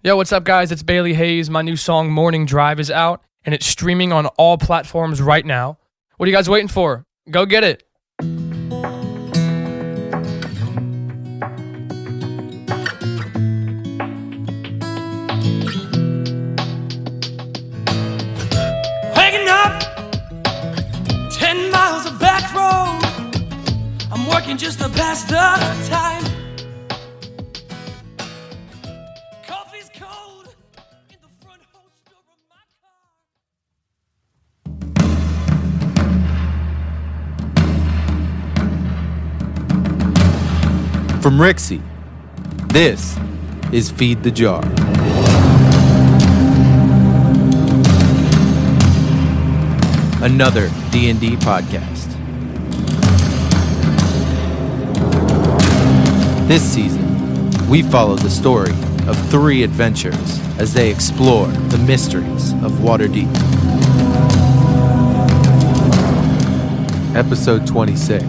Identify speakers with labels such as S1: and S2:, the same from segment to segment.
S1: Yo, what's up, guys? It's Bailey Hayes. My new song, Morning Drive, is out, and it's streaming on all platforms right now. What are you guys waiting for? Go get it.
S2: Waking up, 10 miles of back road. I'm working just to pass the time. Coffee's cold in the front holster of my car.
S3: From Rixie, this is Feed the Jar. Another D&D podcast. This season, we follow the story of 3 adventurers as they explore the mysteries of Waterdeep. Episode 26,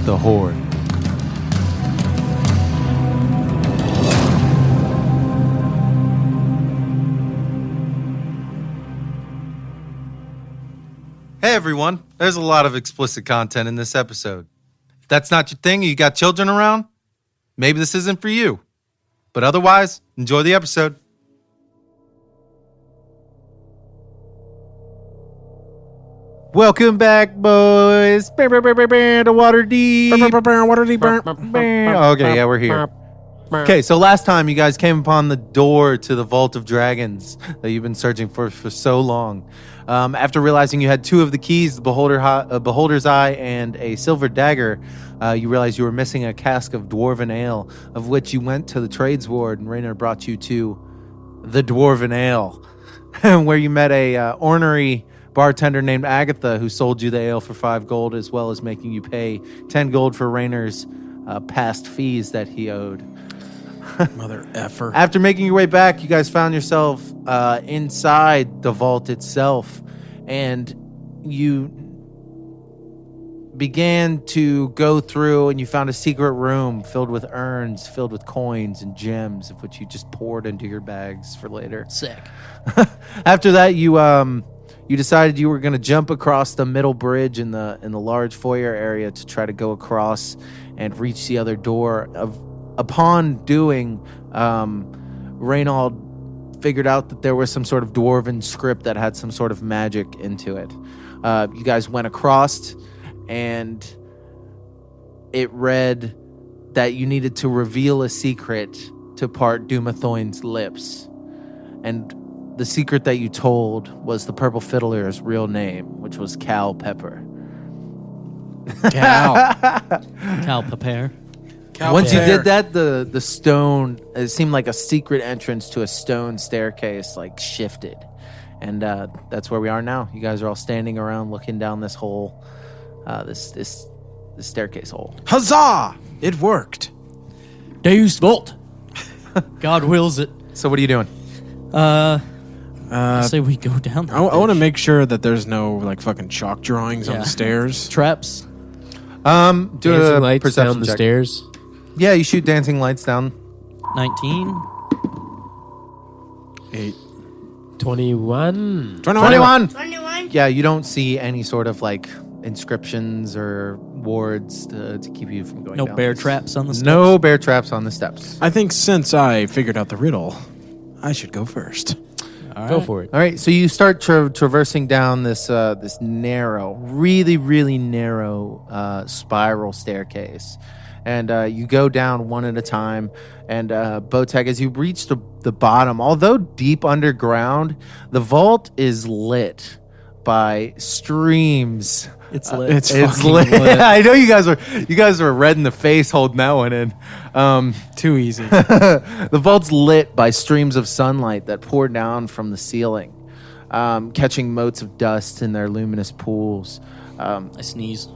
S3: The Horde. Hey everyone, there's a lot of explicit content in this episode. If that's not your thing, you got children around, maybe this isn't for you. But otherwise, enjoy the episode. Welcome back, boys. To Waterdeep. Okay, yeah, we're here. Okay, so last time you guys came upon the door to the Vault of Dragons that you've been searching for so long. After realizing you had 2 of the keys, the Beholder's Eye and a silver dagger, you realized you were missing a cask of Dwarven Ale, of which you went to the Trades Ward, and Raynor brought you to the Dwarven Ale, where you met a ornery bartender named Agatha, who sold you the ale for 5 gold, as well as making you pay 10 gold for Raynor's past fees that he owed.
S4: Mother effer.
S3: After making your way back, you guys found yourself inside the vault itself, and you began to go through, and you found a secret room filled with urns, filled with coins and gems, of which you just poured into your bags for later.
S5: Sick.
S3: After that, you decided you were going to jump across the middle bridge in the large foyer area to try to go across and reach the other door. Upon doing, Reynald figured out that there was some sort of dwarven script that had some sort of magic into it. You guys went across, and it read that you needed to reveal a secret to part Dumathoin's lips. And the secret that you told was the Purple Fiddler's real name, which was Cal Pepper.
S5: Cal Pepper.
S3: Once you did that, the stone, it seemed like a secret entrance to a stone staircase, like, shifted. And that's where we are now. You guys are all standing around looking down this hole, this staircase hole.
S4: Huzzah! It worked.
S5: Deus Volt. God wills it.
S3: So what are you doing?
S5: I say we go down there.
S4: I want to make sure that there's no like fucking chalk drawings on the stairs.
S5: Traps.
S3: Do
S6: Dancing
S3: a
S6: lights
S3: perception
S6: down the
S3: check.
S6: stairs.
S3: Yeah, you shoot dancing lights down.
S5: 19.
S4: 8.
S6: 21.
S3: 21. Yeah, you don't see any sort of like inscriptions or wards to keep you from going
S5: No
S3: down.
S5: bear traps on the steps.
S3: No bear traps on the steps.
S4: I think since I figured out the riddle, I should go first.
S6: Go for it.
S3: All right, so you start traversing down this narrow, really, really narrow spiral staircase. And you go down one at a time. And Botek, as you reach the bottom, although deep underground, the vault is lit by streams.
S5: It's lit.
S4: It's
S3: It's
S4: fucking
S3: lit.
S4: lit.
S3: I know you guys were red in the face holding that one in.
S4: Too easy.
S3: The vault's lit by streams of sunlight that pour down from the ceiling, catching motes of dust in their luminous pools.
S5: I sneeze.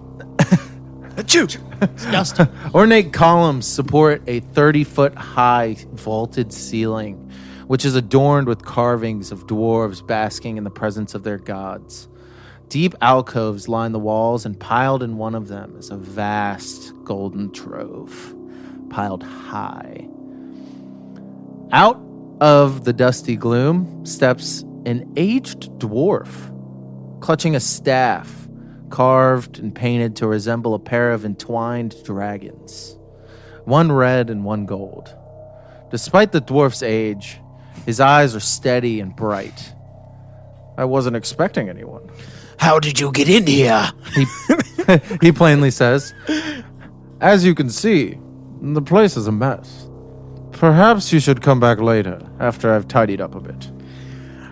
S4: Achoo!
S5: Disgusting.
S3: Ornate columns support a 30-foot high vaulted ceiling, which is adorned with carvings of dwarves basking in the presence of their gods. Deep alcoves line the walls, and piled in one of them is a vast golden trove, piled high. Out of the dusty gloom steps an aged dwarf, clutching a staff carved and painted to resemble a pair of entwined dragons, one red and one gold. Despite the dwarf's age, his eyes are steady and bright. I wasn't expecting anyone.
S4: How did you get in here?
S3: He plainly says, "As you can see, the place is a mess. Perhaps you should come back later, after I've tidied up a bit."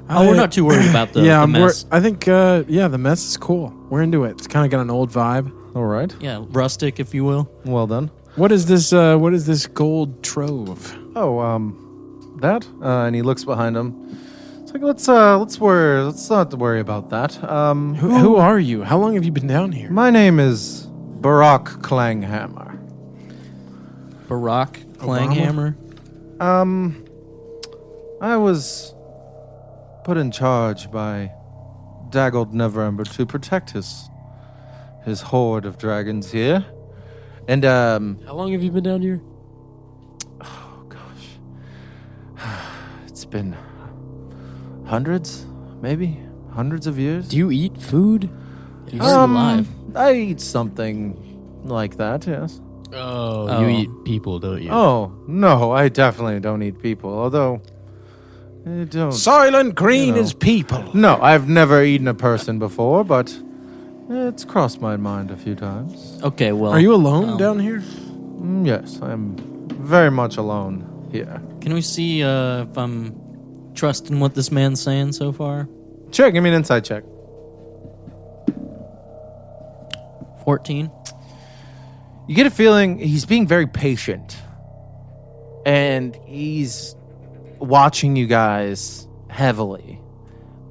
S5: Oh, we're not too worried about the mess.
S4: I think, the mess is cool. We're into it. It's kind of got an old vibe.
S3: All right.
S5: Yeah, rustic, if you will.
S3: Well done.
S4: What is this gold trove?
S3: Oh, that? And he looks behind him. It's like, let's not worry about that.
S4: Who are you? How long have you been down here?
S3: My name is Barack Clanghammer.
S5: Barack Clanghammer.
S3: I was put in charge by Daggled Neverember to protect his horde of dragons here. And,
S6: How long have you been down here?
S3: oh gosh. It's been hundreds of years.
S6: Do you eat food?
S5: You're alive.
S3: I eat something like that, yes.
S6: Oh, you eat people, don't you?
S3: Oh, no, I definitely don't eat people, although I don't.
S4: Silent Green
S3: You know.
S4: is people.
S3: No, I've never eaten a person before, but it's crossed my mind a few times.
S5: Okay, well.
S4: Are you alone down here?
S3: Yes, I'm very much alone here.
S5: Can we see if I'm trusting what this man's saying so far?
S3: Sure, give me an insight check.
S5: 14.
S3: You get a feeling he's being very patient. And he's watching you guys heavily.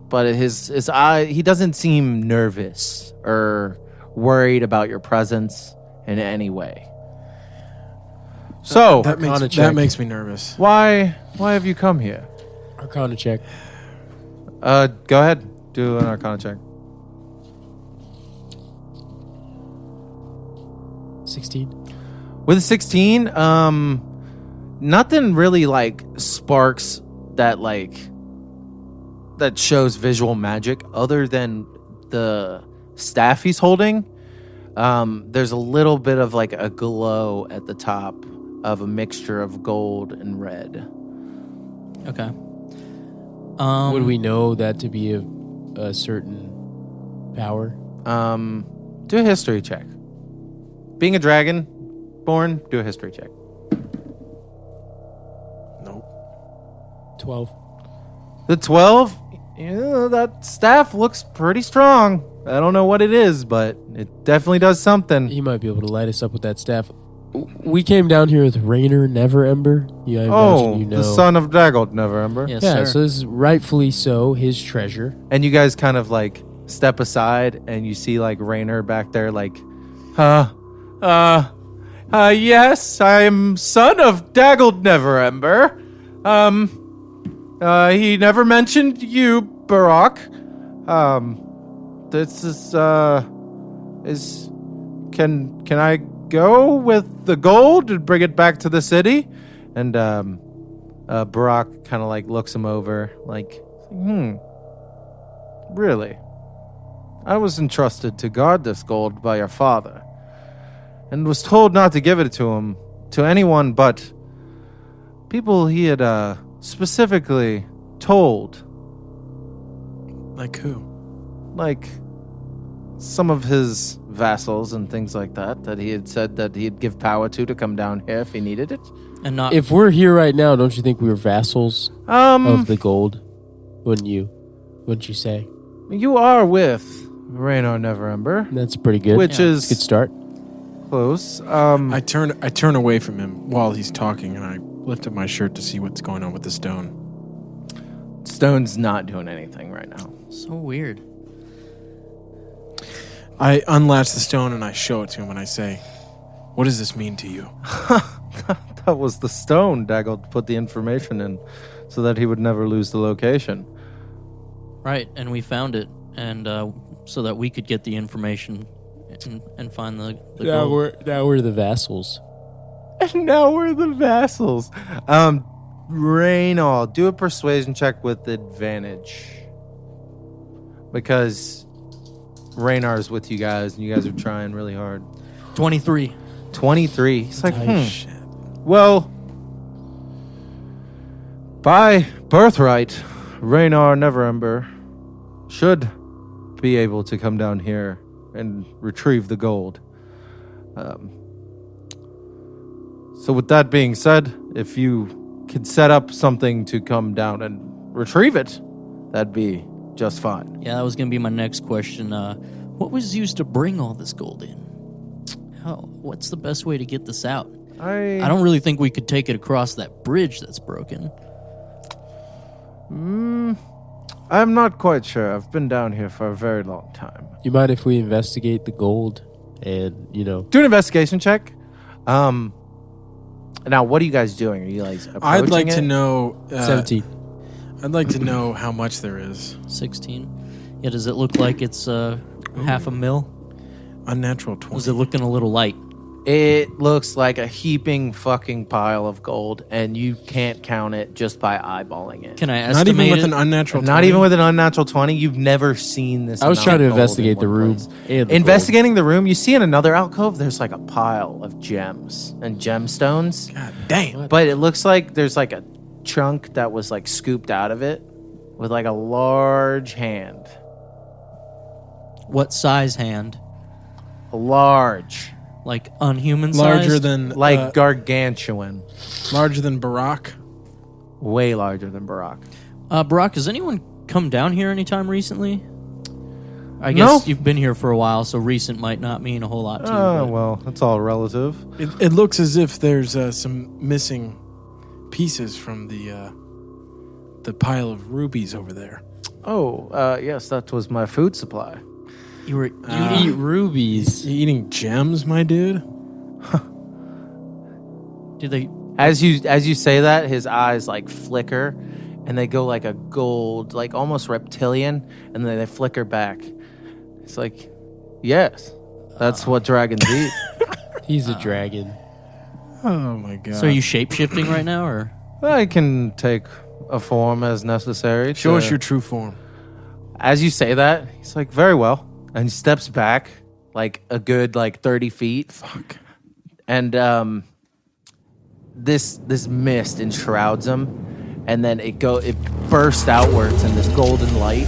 S3: But his eye, he doesn't seem nervous or worried about your presence in any way. So,
S4: That makes me nervous.
S3: why have you come here?
S6: Arcana check.
S3: Go ahead. Do an Arcana check.
S6: 16.
S3: With a 16, nothing really like sparks that shows visual magic other than the staff he's holding. There's a little bit of like a glow at the top of a mixture of gold and red.
S5: Okay.
S6: Would we know that to be a certain power?
S3: Do a history check. Being a dragon born, do a history check.
S4: Nope.
S6: 12.
S3: The 12, that staff looks pretty strong. I don't know what it is, but it definitely does something.
S6: He might be able to light us up with that staff. We came down here with Rainer Neverember. Yeah, I imagine you know.
S3: The son of Daggled Neverember.
S5: Yes,
S6: Yeah,
S5: sir.
S6: so this is rightfully so his treasure.
S3: And you guys kind of like step aside and you see like Rainer back there like, yes, I'm son of Daggled Neverember. He never mentioned you, Barack. This is can I go with the gold and bring it back to the city? And Barack kind of like looks him over like, really? I was entrusted to guard this gold by your father and was told not to give it to him, to anyone but people he had specifically told.
S4: Like who?
S3: Like some of his vassals and things like that he had said that he'd give power to come down here if he needed it.
S5: And not.
S6: If we're here right now, don't you think we were vassals of the gold? Wouldn't you? Wouldn't you say?
S3: You are with Raynor Neverember.
S6: That's pretty good.
S3: Which is
S6: Good start.
S3: close.
S4: I turn away from him while he's talking, and I lift up my shirt to see what's going on with the stone.
S3: Stone's not doing anything right now.
S5: So weird.
S4: I unlatch the stone and I show it to him, and I say, "What does this mean to you?"
S3: That was the stone Daggled put the information in so that he would never lose the location.
S5: Right, and we found it, and so that we could get the information and find the
S6: Now
S5: gold.
S6: we're the vassals.
S3: And now we're the vassals. Raynor, do a persuasion check with advantage. Because Raynor's with you guys, and you guys are trying really hard.
S5: 23.
S3: 23. He's like,
S4: Shit.
S3: Well, by birthright, Raynor Neverember should be able to come down here and retrieve the gold. So with that being said, if you could set up something to come down and retrieve it, that'd be just fine.
S5: Yeah, that was going to be my next question. What was used to bring all this gold in? What's the best way to get this out? I don't really think we could take it across that bridge that's broken.
S3: I'm not quite sure. I've been down here for a very long time.
S6: You mind if we investigate the gold and,
S3: Do an investigation check. Now, what are you guys doing? Are you like approaching
S4: I'd like
S3: it?
S4: to know.
S6: 17.
S4: I'd like to know how much there is.
S5: 16. Yeah, does it look like it's half a mil?
S4: Unnatural 20.
S5: Was it looking a little light?
S3: It looks like a heaping fucking pile of gold, and you can't count it just by eyeballing it.
S5: Can I
S4: Not
S5: estimate
S4: even with
S5: it?
S4: an unnatural 20?
S3: Not even with an unnatural 20. You've never seen this.
S6: I was
S3: amount
S6: trying to
S3: of gold
S6: investigate
S3: in
S6: the
S3: one
S6: room.
S3: place.
S6: And the
S3: Investigating the room, you see in another alcove, there's like a pile of gems and gemstones.
S4: God damn.
S3: But it looks like there's like a chunk that was like scooped out of it with like a large hand.
S5: What size hand?
S3: A large.
S5: Like unhuman
S4: Larger
S5: sized?
S4: than
S3: Like gargantuan.
S4: larger than Barack.
S3: Way larger than Barack.
S5: Brock, has anyone come down here anytime recently? I guess you've been here for a while, so recent might not mean a whole lot to you.
S3: Oh,
S5: but-
S3: well, that's all relative.
S4: It looks as if there's some missing pieces from the pile of rubies over there.
S3: Oh, yes, that was my food supply.
S5: You
S6: eat rubies.
S4: You eating gems, my dude?
S5: do they?
S3: As you say that, his eyes like flicker, and they go like a gold, like almost reptilian, and then they flicker back. It's like, yes, that's what dragons eat.
S6: He's a dragon.
S4: Oh my god.
S5: So are you shape shifting right now, or?
S3: I can take a form as necessary.
S4: Show us your true form.
S3: As you say that, he's like, very well, and he steps back like a good 30 feet.
S4: Fuck.
S3: And this mist enshrouds him, and then it bursts outwards in this golden light,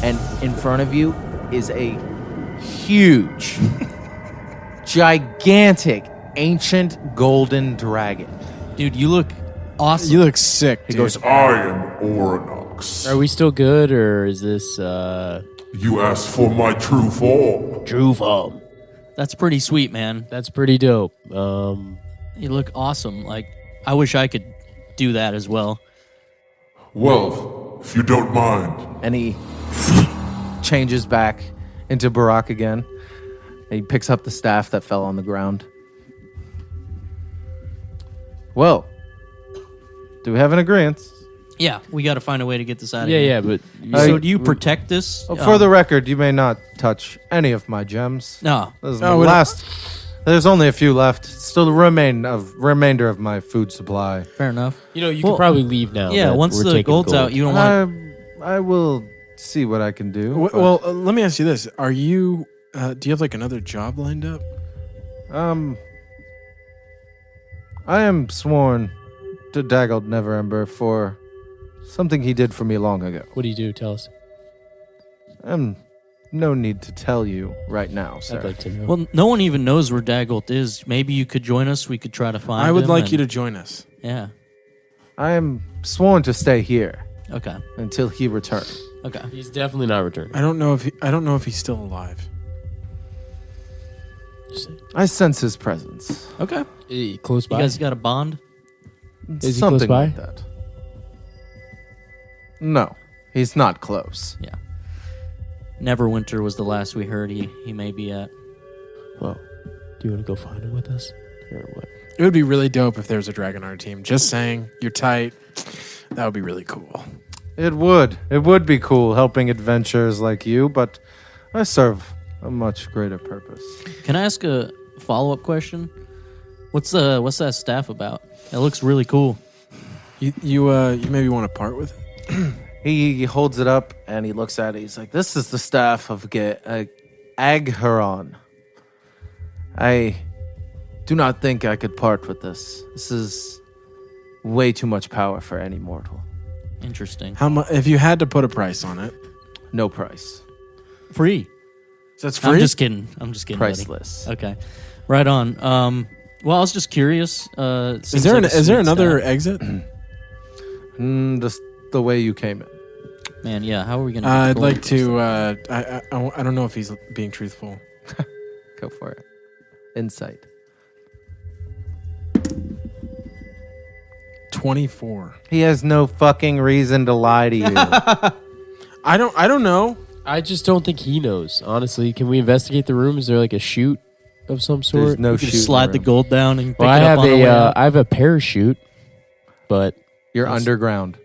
S3: and in front of you is a huge, gigantic, ancient golden dragon.
S5: Dude, you look awesome.
S4: You look sick,
S3: He
S4: dude.
S3: goes,
S7: I am Aurinax.
S6: Are we still good, or is this
S7: You asked for my true form.
S6: true form?
S5: That's pretty sweet, man.
S6: That's pretty dope.
S5: You look awesome. Like, I wish I could do that as well.
S7: Well, if you don't mind.
S3: and he changes back into Barack again. And he picks up the staff that fell on the ground. Well, do we have an agreement?
S5: Yeah, we got to find a way to get this out of
S6: Yeah,
S5: here.
S6: yeah, but
S5: So do you protect this?
S3: For the record, you may not touch any of my gems.
S5: No.
S3: This is
S4: No,
S3: my
S4: we don't-
S3: last. There's only a few left. Still the remainder of my food supply.
S5: Fair enough.
S6: you
S5: Well,
S6: could probably leave now.
S5: Yeah,
S6: that
S5: once
S6: we're
S5: the
S6: taking
S5: gold's
S6: gold.
S5: out, you don't want.
S3: I will see what I can do. but,
S4: Well, let me ask you this: Are you? Do you have like another job lined up?
S3: I am sworn to Daggled Neverember for something he did for me long ago.
S6: What do you do? Tell us.
S3: No need to tell you right now, sir.
S6: I'd like to know.
S5: Well, no one even knows where Daggolt is. Maybe you could join us. We could try to find him.
S4: I would like
S5: and-
S4: you to join us.
S5: Yeah.
S3: I am sworn to stay here
S5: Okay.
S3: until he returns.
S5: Okay.
S6: He's definitely not returning.
S4: I don't know if he's still alive.
S3: I sense his presence.
S5: Okay.
S6: Close
S5: You
S6: by.
S5: guys got a bond?
S6: Is he
S3: Something
S6: close by?
S3: like that. No, he's not close.
S5: Yeah. Neverwinter was the last we heard he may be at.
S6: Well, do you want to go find him with us, or what?
S4: It would be really dope if there's a dragon on our team. Just saying, you're tight. That would be really cool.
S3: It would be cool helping adventurers like you, but I serve a much greater purpose.
S5: Can I ask a follow-up question? What's that staff about? It looks really cool.
S4: You maybe want to part with it?
S3: He holds it up and he looks at it. He's like, "This is the staff of Agharon. I do not think I could part with this. This is way too much power for any mortal.
S5: Interesting.
S4: How much? If you had to put a price on it,
S3: No price.
S5: Free.
S4: so that's free.
S5: I'm just kidding. Buddy.
S3: Priceless.
S5: Okay. Right on. Well, I was just curious.
S4: Is there another exit?
S3: Just the way you came in.
S5: Man, yeah. How are we gonna?
S4: I'd like to. I don't know if he's being truthful.
S3: Go for it. Insight.
S4: 24.
S3: He has no fucking reason to lie to you.
S4: I don't know.
S6: I just don't think he knows. Honestly, can we investigate the room? Is there like a chute of some sort?
S3: There's no
S5: You could
S3: chute.
S5: just slide the gold down and pick
S6: Well,
S5: it up on the way out.
S6: I have a parachute, but
S3: You're underground.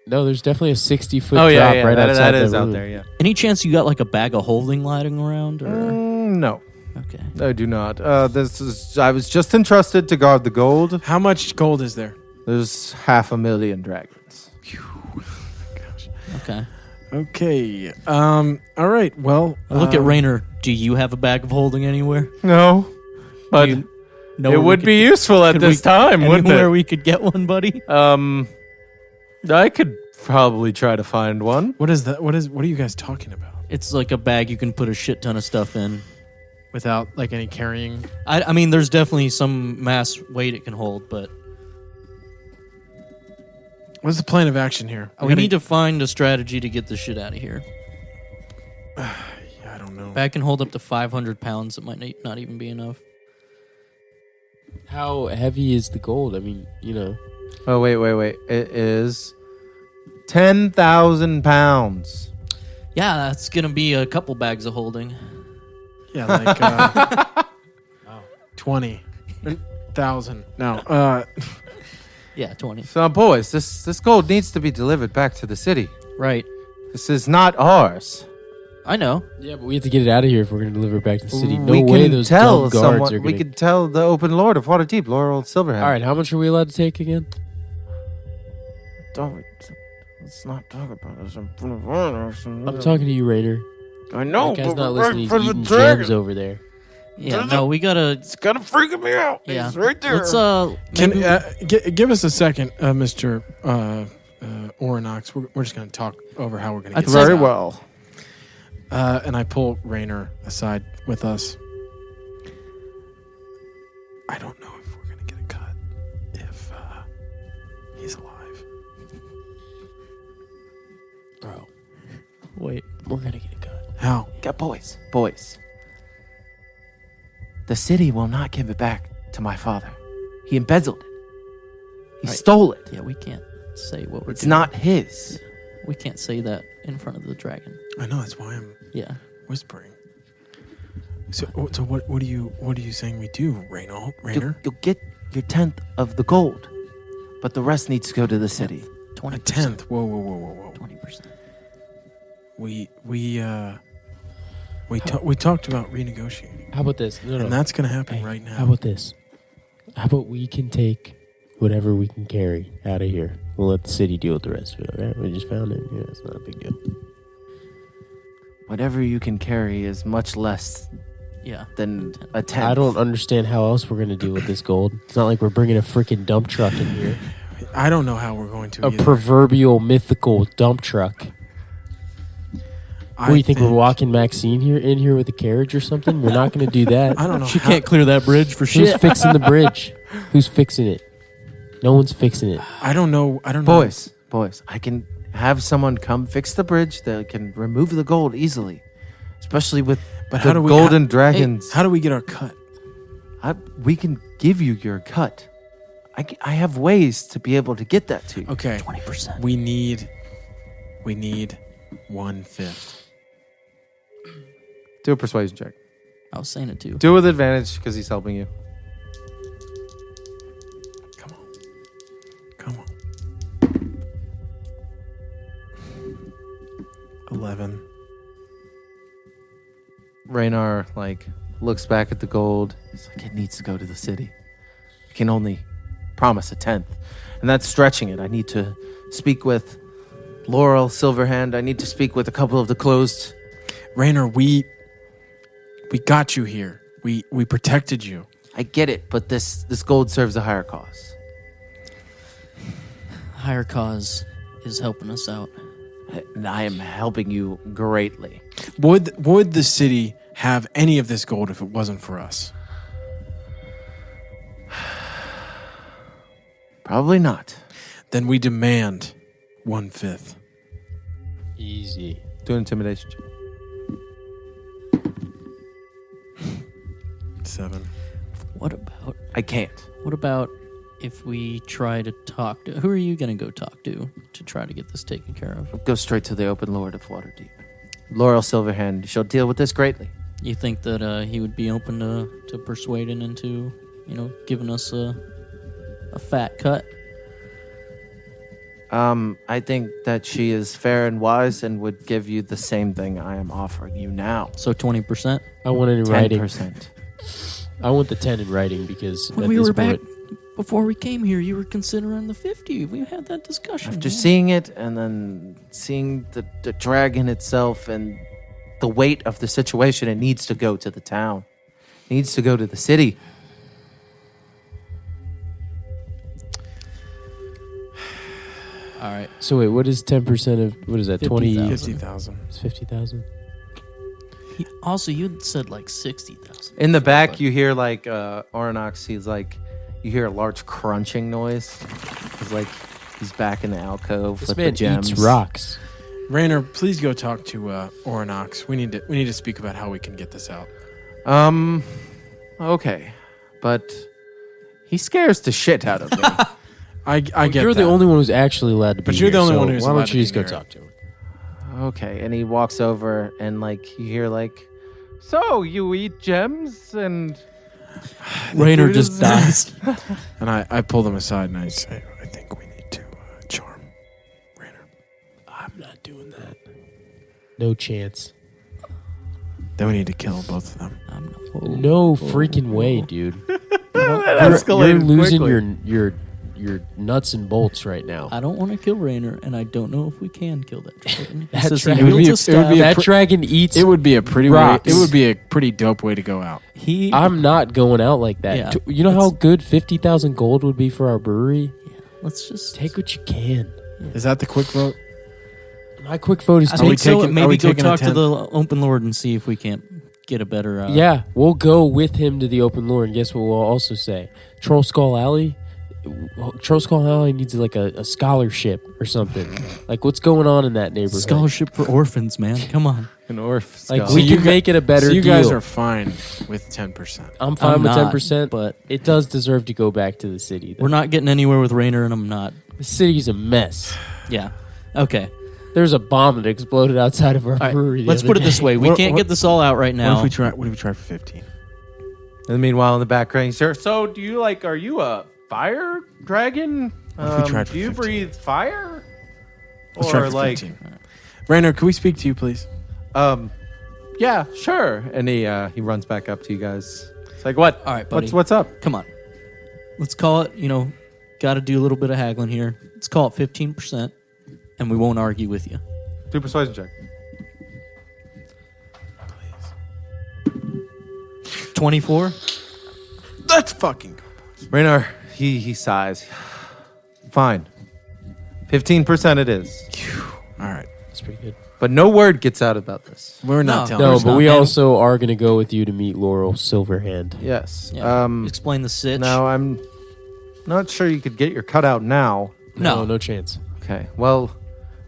S6: no, there's definitely a 60-foot
S3: Oh
S6: drop
S3: yeah,
S6: right
S3: that
S6: outside
S3: is
S6: the
S3: out
S6: room.
S3: there. Yeah.
S5: Any chance you got like a bag of holding lying around? Or
S3: No,
S5: okay.
S3: I do not. I was just entrusted to guard the gold.
S4: How much gold is there?
S3: There's 500,000 dragons.
S5: Okay.
S4: Okay. All right. Well,
S5: Look at Rainer. Do you have a bag of holding anywhere?
S3: No, but
S5: Do you know
S3: it
S5: where we
S3: would
S5: could
S3: be
S5: get-
S3: useful at
S5: could
S3: this
S5: we-
S3: time, wouldn't
S5: Anywhere
S3: it?
S5: we could get one, buddy?
S3: I could probably try to find one.
S4: what is that? What are you guys talking about?
S5: It's like a bag you can put a shit ton of stuff in.
S4: Without like any carrying.
S5: I mean, there's definitely some mass weight it can hold, but
S4: What's the plan of action here?
S5: we need to find a strategy to get this shit out of here.
S4: Yeah, I don't know.
S5: Bag can hold up to 500 pounds. It might not even be enough.
S6: How heavy is the gold? I mean,
S3: Oh, wait. It is 10,000 pounds.
S5: Yeah, that's gonna be a couple bags of holding.
S4: Yeah, like 20,000. No.
S5: Yeah, 20.
S3: So, boys, this gold needs to be delivered back to the city.
S5: Right.
S3: This is not ours.
S5: I know.
S6: yeah, but we have to get it out of here if we're going to deliver it back to the city. No
S3: we
S6: way
S3: can
S6: those
S3: tell
S6: dumb guards
S3: someone.
S6: are
S3: We
S6: going
S3: could tell the open lord of Waterdeep, Laurel Silverhand.
S6: All right, how much are we allowed to take again?
S3: Don't. Let's not talk about this.
S6: I'm talking to you, Raider.
S3: I know,
S6: That guy's
S3: but
S6: not
S3: we're
S6: listening.
S3: right
S6: He's
S3: for the
S6: eating
S3: dragon.
S6: gems over there.
S5: Yeah, no, we gotta.
S3: It's kind of freaking me out.
S5: Yeah,
S3: He's right there.
S5: Let's
S4: Can
S5: maybe-
S4: give us a second, Mr. Aurinax. We're just going to talk over how we're going to
S5: I'd
S4: get
S5: say-
S4: this
S3: Very
S4: out.
S3: well.
S4: And I pull Rainer aside with us. I don't know if we're going to get a cut if he's alive.
S6: Bro,
S5: wait.
S6: we're going to get a cut.
S4: How?
S3: Boys. The city will not give it back to my father. He embezzled it. He
S5: Right.
S3: stole it.
S5: Yeah, we can't say what we're.
S3: It's
S5: doing.
S3: not his.
S5: We can't say that in front of the dragon.
S4: I know, that's why I'm
S5: Yeah.
S4: whispering. So what are you saying we do, Rainer?
S3: You'll get your 10th of the gold, but the rest needs to go to the city.
S5: 20%.
S4: A tenth. Whoa.
S5: 20%.
S4: We talked about renegotiating.
S6: How about this? No.
S4: And that's going to happen
S6: Hey,
S4: right now.
S6: How about this? How about we can take whatever we can carry out of here? We'll let the city deal with the rest of it, all right? We just found it. Yeah, it's not a big deal.
S3: Whatever you can carry is much less
S5: Yeah.
S3: than a 10th.
S6: I don't understand how else we're going to deal with this gold. It's not like we're bringing a freaking dump truck in here.
S4: I don't know how we're going to
S6: A
S4: either.
S6: proverbial mythical dump truck. What do you think we're walking Maxine in here with a carriage or something? We're not going to do that.
S4: I don't know.
S5: She can't clear that bridge for
S6: Who's
S5: shit.
S6: fixing the bridge? Who's fixing it? No one's fixing it.
S4: I don't know.
S3: Boys, I can have someone come fix the bridge that can remove the gold easily. Especially with
S4: But
S3: the
S4: how do we
S3: golden dragons.
S4: How do we get our cut?
S3: We can give you your cut. I have ways to be able to get that to you.
S4: Okay.
S5: 20%.
S4: We need 1/5.
S3: Do a persuasion check.
S5: I was saying it too.
S3: Do it with advantage because he's helping you.
S4: Come on. 11.
S3: Raynar looks back at the gold. He's like, it needs to go to the city. I can only promise a 10th. And that's stretching it. I need to speak with Laurel Silverhand. I need to speak with a couple of the closed.
S4: Raynor, we got you here. We protected you.
S3: I get it, but this gold serves a higher cause.
S5: Higher cause is helping us out.
S3: And I am helping you greatly.
S4: Would the city have any of this gold if it wasn't for us?
S3: Probably not.
S4: Then we demand 1/5.
S6: Easy.
S3: Do an intimidation check.
S4: 7.
S5: What about
S3: I can't.
S5: if we try to talk to... Who are you going to go talk to try to get this taken care of?
S3: Go straight to the open Lord of Waterdeep. Laurel Silverhand shall deal with this greatly.
S5: You think that he would be open to persuading into, giving us a fat cut?
S3: I think that she is fair and wise and would give you the same thing I am offering you now.
S5: So 20%?
S6: I want it in writing.
S3: 10%.
S6: I want the 10 in writing because
S5: When
S6: at
S5: we
S6: this
S5: were back,
S6: point-
S5: before we came here, you were considering the 50. We had that discussion.
S3: After
S5: yeah.
S3: seeing it and then seeing the dragon itself and the weight of the situation, it needs to go to the town. It needs to go to the city.
S5: All right.
S6: So wait, what is 10% of, what is that, 20?
S4: 50,000.
S6: It's 50,000?
S5: Also, you said like 60,000.
S3: In the back, you hear like Aurinax. He's like, you hear a large crunching noise. He's like, he's back in the alcove
S6: This
S3: with
S6: man
S3: the gems.
S6: eats rocks.
S4: Raynor, please go talk to Aurinax. We need to speak about how we can get this out.
S3: Okay, but he scares the shit out of me.
S4: I get
S6: You're
S4: that.
S6: the only one who's actually allowed to be
S4: But you're the
S6: here,
S4: only
S6: so
S4: one who's
S6: why
S4: allowed
S6: don't
S4: to
S6: you
S4: be
S6: just go
S4: here.
S6: talk to him?
S3: Okay, and he walks over and like you hear like, so you eat gems and
S5: Raynor just dies.
S4: And I pull them aside and I say, I think we need to charm Raynor.
S6: I'm not doing that. No chance.
S4: Then we need to kill both of them.
S6: No freaking way, dude.
S3: escalated
S6: You're losing
S3: quickly.
S6: your nuts and bolts right now.
S5: I don't want to kill Raynor, and I don't know if we can kill that dragon. He
S6: That
S5: says
S6: dragon-
S5: he
S6: it would
S5: wields
S4: be
S5: a
S4: a- it would be
S5: staff.
S6: That dragon eats.
S4: It would be a pretty
S6: Rocks.
S4: it would be a pretty dope way to go out.
S6: I'm not going out like that.
S5: Yeah,
S6: You know how good 50,000 gold would be for our brewery?
S5: Let's just
S6: Take what you can.
S4: Is that the quick vote?
S6: My quick vote is
S5: I
S6: take.
S5: think so.
S4: are we
S5: Maybe go
S4: taking a
S5: talk to
S4: 10th?
S5: the open lord and see if we can't get a better.
S6: Yeah, we'll go with him to the open lore, and guess what we'll also say? Troll Skull Alley needs like a scholarship or something. Like, what's going on in that neighborhood?
S5: scholarship for orphans, man. Come on.
S3: an orf.
S6: Like,
S3: skull.
S6: we can make it a better
S4: So you
S6: deal.
S4: guys are fine with 10%.
S6: I'm fine with
S5: not,
S6: 10%,
S5: but
S6: it does deserve to go back to the city.
S5: we're not getting anywhere with Raynor, and I'm not.
S6: The city's a mess.
S5: Yeah. Okay.
S6: There's a bomb that exploded outside of our
S5: All right.
S6: brewery. the
S5: Let's
S6: other
S5: put it
S6: day.
S5: this way: we
S4: What-
S5: can't
S4: what-
S5: get this all out right now.
S4: What if we try for 15?
S3: And meanwhile, in the background, you hear, so do you like, are you a fire dragon?
S4: What if we tried for
S3: do you
S4: 15?
S3: breathe fire?
S4: Let's try
S3: Or
S4: for
S3: like,
S4: 15. Raynor, can we speak to you, please?
S3: yeah, sure. And he runs back up to you guys. It's like, what?
S5: All right, buddy.
S3: What's up?
S5: Come on. Let's call it. Got to do a little bit of haggling here. Let's call it 15%, and we won't argue with you.
S3: Do a persuasion check.
S5: 24.
S4: Let's fucking go.
S3: Raynor, he sighs. Fine. 15% it is.
S4: All right.
S6: That's pretty good.
S3: But no word gets out about this.
S4: We're not
S5: No.
S4: telling
S6: No,
S4: you.
S5: Of
S6: but
S5: not,
S6: we
S5: man.
S6: also are going to go with you to meet Laurel Silverhand.
S3: Yes.
S5: Yeah. Explain the sitch.
S3: Now, I'm not sure you could get your cutout now.
S5: No.
S6: chance.
S3: Okay. Well,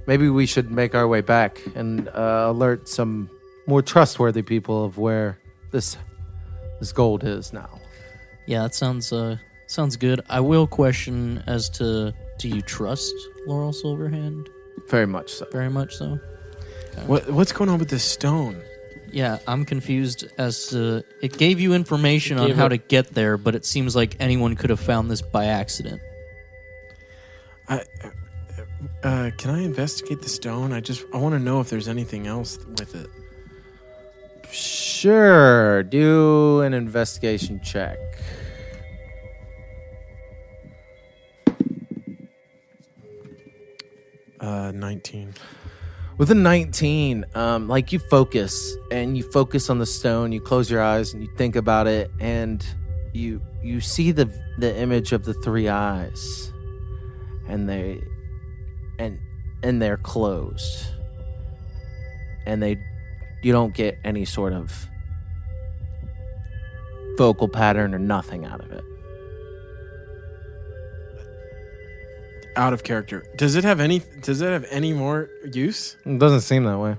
S3: maybe we should make our way back and alert some more trustworthy people of where this gold is now.
S5: Yeah, that sounds good. I will question as to, do you trust Laurel Silverhand?
S3: Very much so.
S5: Very much so.
S4: What's going on with this stone?
S5: Yeah, I'm confused as to, it gave you information on
S6: gave
S5: how
S6: it-
S5: to get there, but it seems like anyone could have found this by accident.
S4: Can I investigate the stone? I want to know if there's anything else with it.
S3: Sure. Do an investigation check.
S4: 19.
S8: With a 19, like you focus on the stone, you close your eyes and you think about it, and you see the image of the three eyes, and they're closed, and you don't get any sort of vocal pattern or nothing out of it.
S4: Out of character. Does it have any more use?
S8: It doesn't seem that way.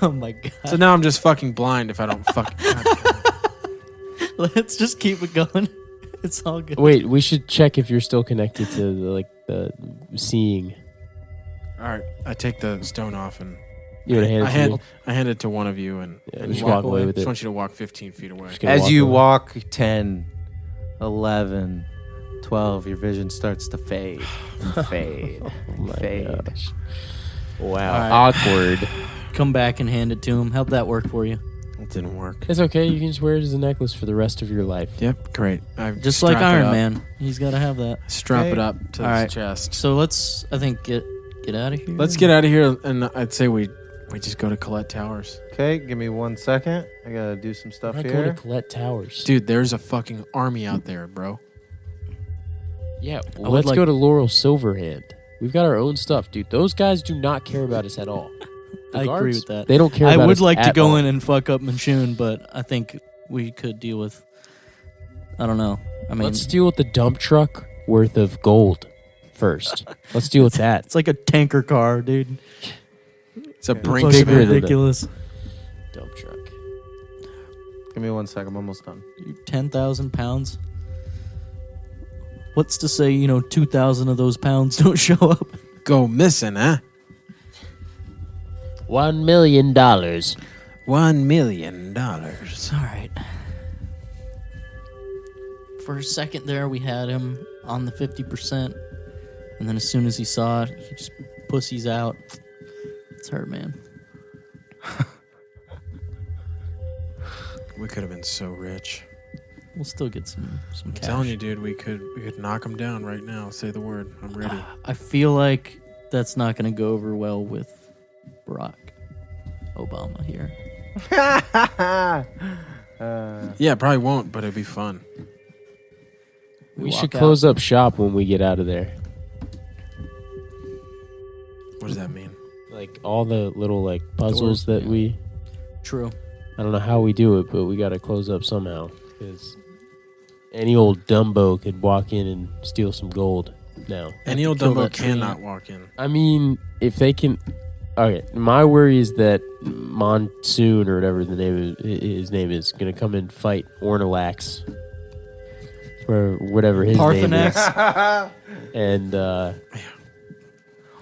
S5: Oh my god.
S4: So now I'm just fucking blind if I don't fucking.
S5: Let's just keep it going. It's all good.
S6: Wait, we should check if you're still connected to the seeing.
S4: All right, I take the stone off and
S6: You want to hand it to me?
S4: I hand it to one of you and
S6: Just walk away with
S4: I just
S6: it.
S4: want you to walk 15 feet away.
S8: As you walk 10, 11, 12, your vision starts to fade and fade and fade.
S6: Gosh. Wow.
S4: All right.
S6: Awkward.
S5: Come back and hand it to him. How'd that work for you?
S4: It didn't work.
S6: It's okay. You can just wear it as a necklace for the rest of your life.
S4: Yep, great. I've
S5: Just like
S4: strapped it
S5: Iron
S4: up.
S5: Man. He's got to have that.
S4: Strap it
S3: Okay.
S4: up to
S5: All
S4: his
S5: right.
S4: chest.
S5: So let's, I think, get out of here.
S4: Let's get out of here, and I'd say we just go to Colette Towers.
S3: Okay, give me 1 second. I gotta do some stuff
S6: I'm not
S3: here.
S6: going to Colette Towers.
S4: Dude, there's a fucking army out there, bro.
S6: Yeah,
S5: would
S6: let's
S5: like-
S6: go to Laurel Silverhand. We've got our own stuff, dude. Those guys do not care about us at all. The
S5: I agree
S6: guards,
S5: with that.
S6: They don't care
S5: I
S6: about
S5: would
S6: us
S5: like to
S6: at
S5: go
S6: all.
S5: in and fuck up Manchun, but I think we could deal with, I don't know. I mean,
S6: Let's deal with the dump truck worth of gold first. Let's deal with that.
S5: it's like a tanker car, dude.
S4: It's a
S3: Okay.
S4: brink
S5: Fucking
S6: bigger than that.
S5: ridiculous.
S6: Dump truck.
S3: Give me 1 second. I'm almost done.
S5: 10,000 pounds. What's to say, 2,000 of those pounds don't show up?
S4: Go missing, huh?
S6: $1 million.
S4: $1 million.
S5: All right. For a second there, we had him on the 50%. And then as soon as he saw it, he just pussies out. It's hurt, man.
S4: We could have been so rich.
S5: We'll still get some
S4: I'm
S5: cash.
S4: telling you, dude, we could knock him down right now. Say the word. I'm ready.
S5: I feel like that's not going to go over well with Barack Obama here.
S4: Yeah, it probably won't, but it'd be fun.
S6: We
S5: walk
S6: should
S5: out.
S6: close up shop when we get out of there.
S4: What does that mean?
S6: Like all the little puzzles
S5: Doors,
S6: that
S5: yeah.
S6: we.
S5: True.
S6: I don't know how we do it, but we got to close up somehow. Because any old Dumbo could walk in and steal some gold now.
S4: Any old
S5: kill
S4: Dumbo
S5: that tree.
S4: cannot walk in.
S6: I mean, if they can. Okay, my worry is that Monsoon or whatever his name is going to come and fight Aurinax. Or whatever his name is.
S5: Parthenax.
S6: And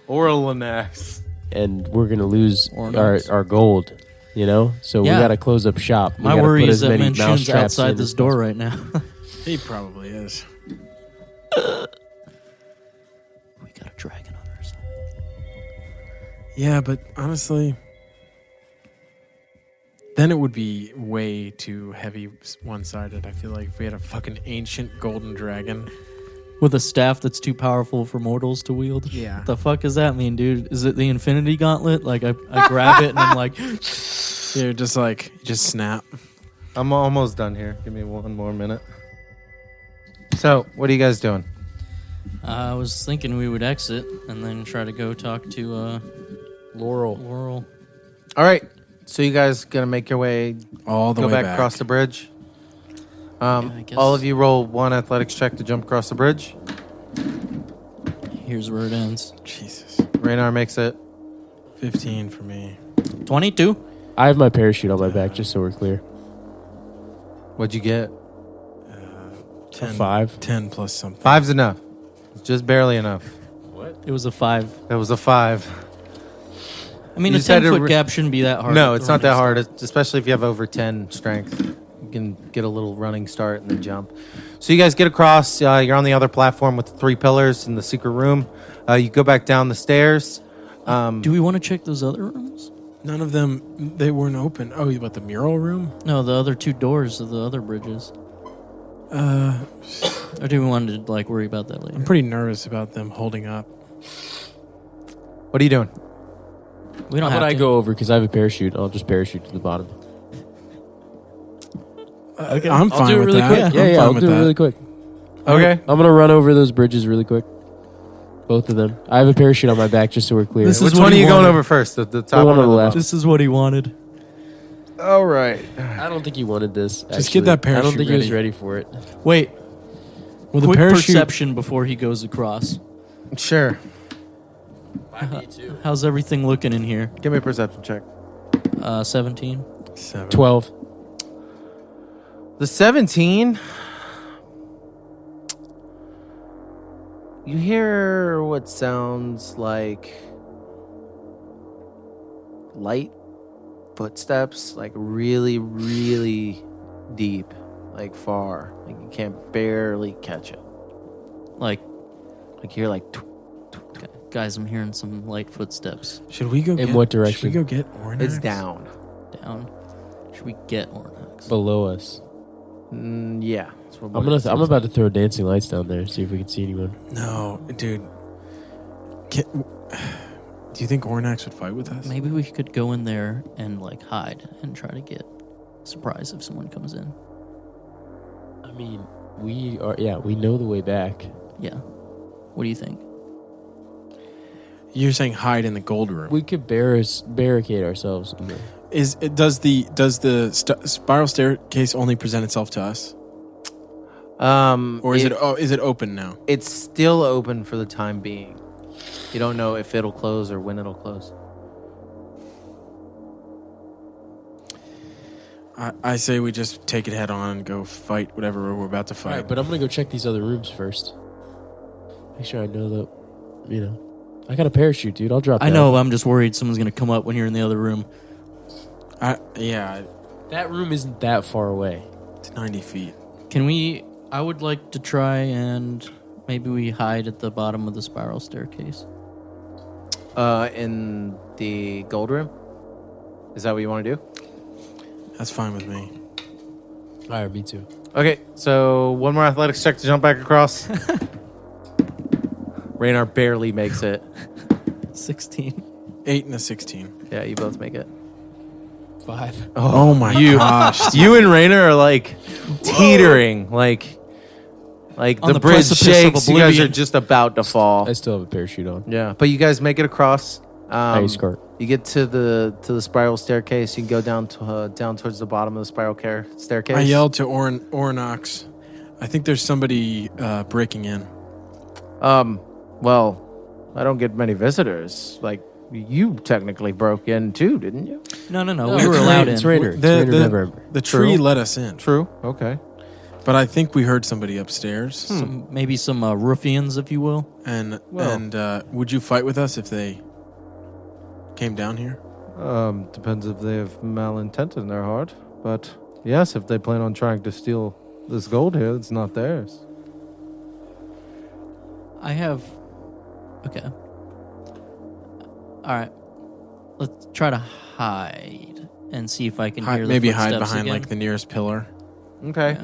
S3: Aurinax.
S6: and we're going to lose
S5: Aurinax.
S6: our gold, So we
S5: Yeah.
S6: got to close up shop. We
S5: My
S6: gotta
S5: worry
S6: put
S5: is
S6: as
S5: that
S6: many
S5: Manchun's
S6: mousetraps
S5: outside
S6: in
S5: this
S6: as
S5: door
S6: possible.
S5: right now.
S4: He probably is.
S5: We got a dragon on our side.
S4: Yeah, but honestly, then it would be way too heavy one-sided. I feel like if we had a fucking ancient golden dragon.
S5: With a staff that's too powerful for mortals to wield?
S4: Yeah.
S5: What the fuck does that mean, dude? Is it the Infinity Gauntlet? Like, I grab it and I'm like...
S4: Yeah, just snap.
S3: I'm almost done here. Give me 1 more minute. So, what are you guys doing?
S5: I was thinking we would exit and then try to go talk to
S6: Laurel.
S5: Laurel.
S3: All right. So you guys gonna make your way,
S4: All the
S3: go
S4: way
S3: back
S4: back.
S3: across the bridge.
S5: I guess-
S3: All of you roll 1 athletics check to jump across the bridge.
S5: Here's where it ends.
S4: Jesus.
S3: Raynar makes it.
S4: 15 for me.
S5: 22.
S6: I have my parachute on my back, just so we're clear.
S3: What'd you get?
S4: 10.
S6: 5.
S4: 10 plus something.
S3: 5's enough. It's just barely enough.
S5: It was a 5.
S3: It was a 5.
S5: I mean,
S3: You
S5: a
S3: just had to
S5: 10-foot gap shouldn't be that hard.
S3: No,
S5: with
S3: it's
S5: the
S3: not that
S5: running
S3: hard,
S5: stuff.
S3: especially if you have over 10 strength. You can get a little running start and then jump. So you guys get across. You're on the other platform with the 3 pillars in the secret room. You go back down the stairs.
S5: Do we want to check those other rooms?
S4: None of them, they weren't open. Oh, what, the mural room?
S5: No, the other 2 doors of the other bridges. Or do we want to like worry about that later?
S4: I'm pretty nervous about them holding up.
S8: What are you doing?
S5: We don't
S6: How
S5: have
S6: about I
S5: to.
S6: go over because I have a parachute. I'll just parachute to the bottom.
S4: I'm
S6: I'll
S4: fine
S6: do it
S4: with
S6: really
S4: that.
S6: quick.
S4: I'm
S6: Yeah,
S4: fine
S6: I'll
S4: with
S6: do it
S4: that.
S6: really quick.
S8: Okay.
S6: I'm gonna run over those bridges really quick. Both of them. I have a parachute on my back just so we're clear.
S5: This is
S3: Which
S5: what
S3: one are
S5: he
S3: you going
S5: wanted.
S3: over first? The top
S6: The one
S3: one
S6: on
S3: or
S6: the left.
S5: This is what he wanted.
S8: All right.
S6: I don't think he wanted this.
S4: Just get that
S6: I don't
S4: parachute
S6: think he was
S4: ready.
S6: ready for it.
S5: Wait.
S4: Well, the
S5: Quick
S4: parachute.
S5: perception before he goes across.
S8: Sure.
S5: How's everything looking in here?
S8: Give me a perception check.
S5: 17.
S6: 12.
S8: The 17. You hear what sounds like light footsteps, like really, really deep, like far. Like you can't barely catch it.
S5: Like,
S8: Like you hear like
S5: guys, I'm hearing some light footsteps
S4: Should we go?
S6: In what direction?
S4: Should we go get Aurinax?
S8: it's down.
S5: down. Should we get Aurinax?
S6: Below us.
S8: Yeah. That's what
S6: I'm about to throw dancing lights down there, see if we can see anyone.
S4: No, dude. Do you think Aurinax would fight with us?
S5: Maybe we could go in there and like hide and try to get surprise if someone comes in.
S6: I mean, we know the way back.
S5: Yeah. What do you think?
S4: You're saying hide in the gold room.
S6: We could barricade ourselves. In there.
S4: Does the spiral staircase only present itself to us, or is it open now?
S8: It's still open for the time being. You don't know if it'll close or when it'll close.
S4: I say we just take it head on and go fight whatever we're about to fight.
S6: All right, but I'm gonna go check these other rooms first. Make sure I know that. I got a parachute, dude. I'll drop.
S5: I
S6: down.
S5: know, I'm just worried someone's going to come up when you're in the other room.
S6: That room isn't that far away.
S4: It's 90 feet.
S5: I would like to try and maybe we hide at the bottom of the spiral staircase.
S8: In the gold room? Is that what you want to do?
S4: That's fine with me.
S6: All right, me too.
S8: Okay, so one more athletics check to jump back across. Raynar barely makes it.
S5: 16.
S4: 8 and a 16.
S8: Yeah, you both make it.
S6: 5.
S4: Oh my gosh.
S8: You and Raynar are like teetering, like
S5: On
S8: the
S5: the
S8: bridge
S5: precipice of
S8: shakes. You guys are
S5: oblivion.
S8: just about to fall.
S6: I still have a parachute on.
S8: Yeah, but you guys make it across.
S6: Nice skirt.
S8: You get to the spiral staircase. You can go down towards the bottom of the spiral staircase.
S4: I yelled to Aurinax. I think there's somebody breaking in.
S8: Well, I don't get many visitors. Like you technically broke in too, didn't you?
S5: No,
S6: No,
S5: we were allowed in.
S6: It's Rainer.
S4: The tree let us in.
S8: True. Okay.
S4: But I think we heard somebody upstairs.
S5: Maybe some ruffians, if you will.
S4: And would you fight with us if they came down here?
S3: Depends if they have malintent in their heart. But yes, if they plan on trying to steal this gold here, it's not theirs.
S5: Okay. All right. Let's try to hide and see if I can hear the
S4: Maybe hide
S5: footsteps
S4: behind
S5: again.
S4: like the nearest pillar.
S8: Okay.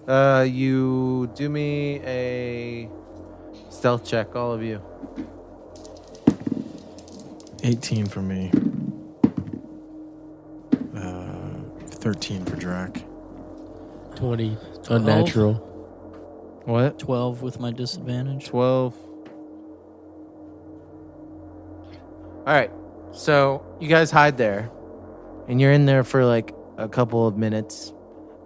S5: Yeah.
S8: You do me a stealth check, all of you.
S4: 18 for me. 13 for Drac.
S6: 20. Unnatural.
S8: What?
S5: 12 with my disadvantage.
S8: 12. All right. So you guys hide there, and you're in there for like a couple of minutes,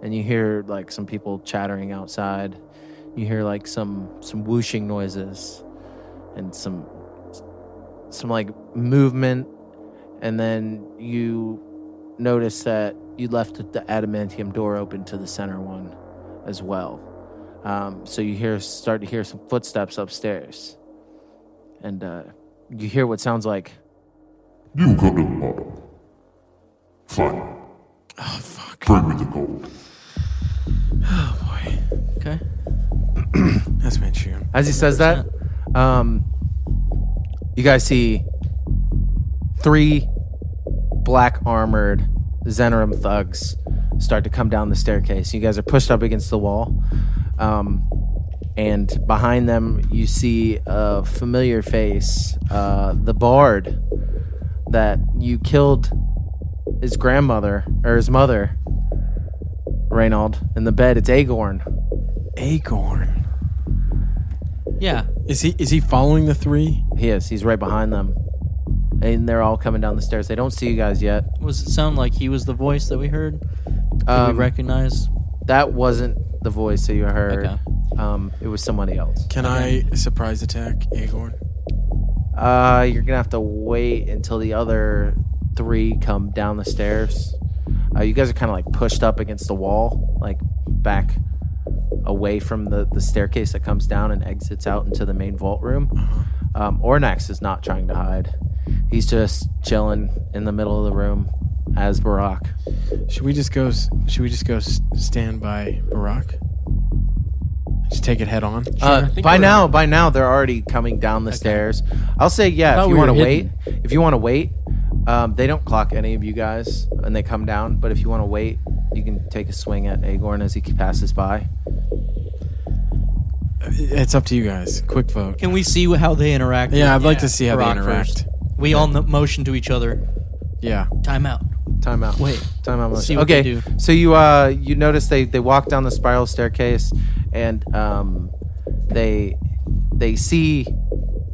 S8: and you hear like some people chattering outside. You hear like some whooshing noises, and some like movement, and then you notice that you left the adamantium door open to the center one as well. So you start to hear some footsteps upstairs, and you hear what sounds like.
S7: You come to the bottom. Fine.
S4: Oh, fuck.
S7: Bring me the gold.
S4: Oh, boy.
S5: Okay.
S4: That's Manchurian.
S8: As he says that, you guys see 3 black armored Zenerum thugs start to come down the staircase. You guys are pushed up against the wall. And behind them, you see a familiar face, the bard that you killed his grandmother, or his mother, Reynold, in the bed. It's Agorn.
S4: Agorn.
S5: Yeah.
S4: Is he following the three?
S8: He is. He's right behind them. And they're all coming down the stairs. They don't see you guys yet.
S5: Was it sound like he was the voice that we heard? Did we recognize?
S8: That wasn't the voice that you heard.
S5: Okay.
S8: It was somebody else.
S4: Can I surprise attack Agorn?
S8: You're gonna have to wait until the other three come down the stairs. You guys are kind of like pushed up against the wall, like back away from the staircase that comes down and exits out into the main vault room. Aurinax is not trying to hide. He's just chilling in the middle of the room as Barak.
S4: Should we just go stand by Barak? Just take it head on.
S8: By now they're already coming down the stairs. I'll say if you want to wait, they don't clock any of you guys and they come down. But if you want to wait, you can take a swing at Agorn as he passes by.
S4: It's up to you guys. Quick vote.
S5: Can we see how they interact?
S4: Yeah, I'd like to see how they
S5: Barak
S4: interact.
S5: first. We all motion to each other.
S4: Yeah.
S5: Time out.
S8: Wait. Timeout motion.
S5: See what they do.
S8: So you notice they walk down the spiral staircase and they see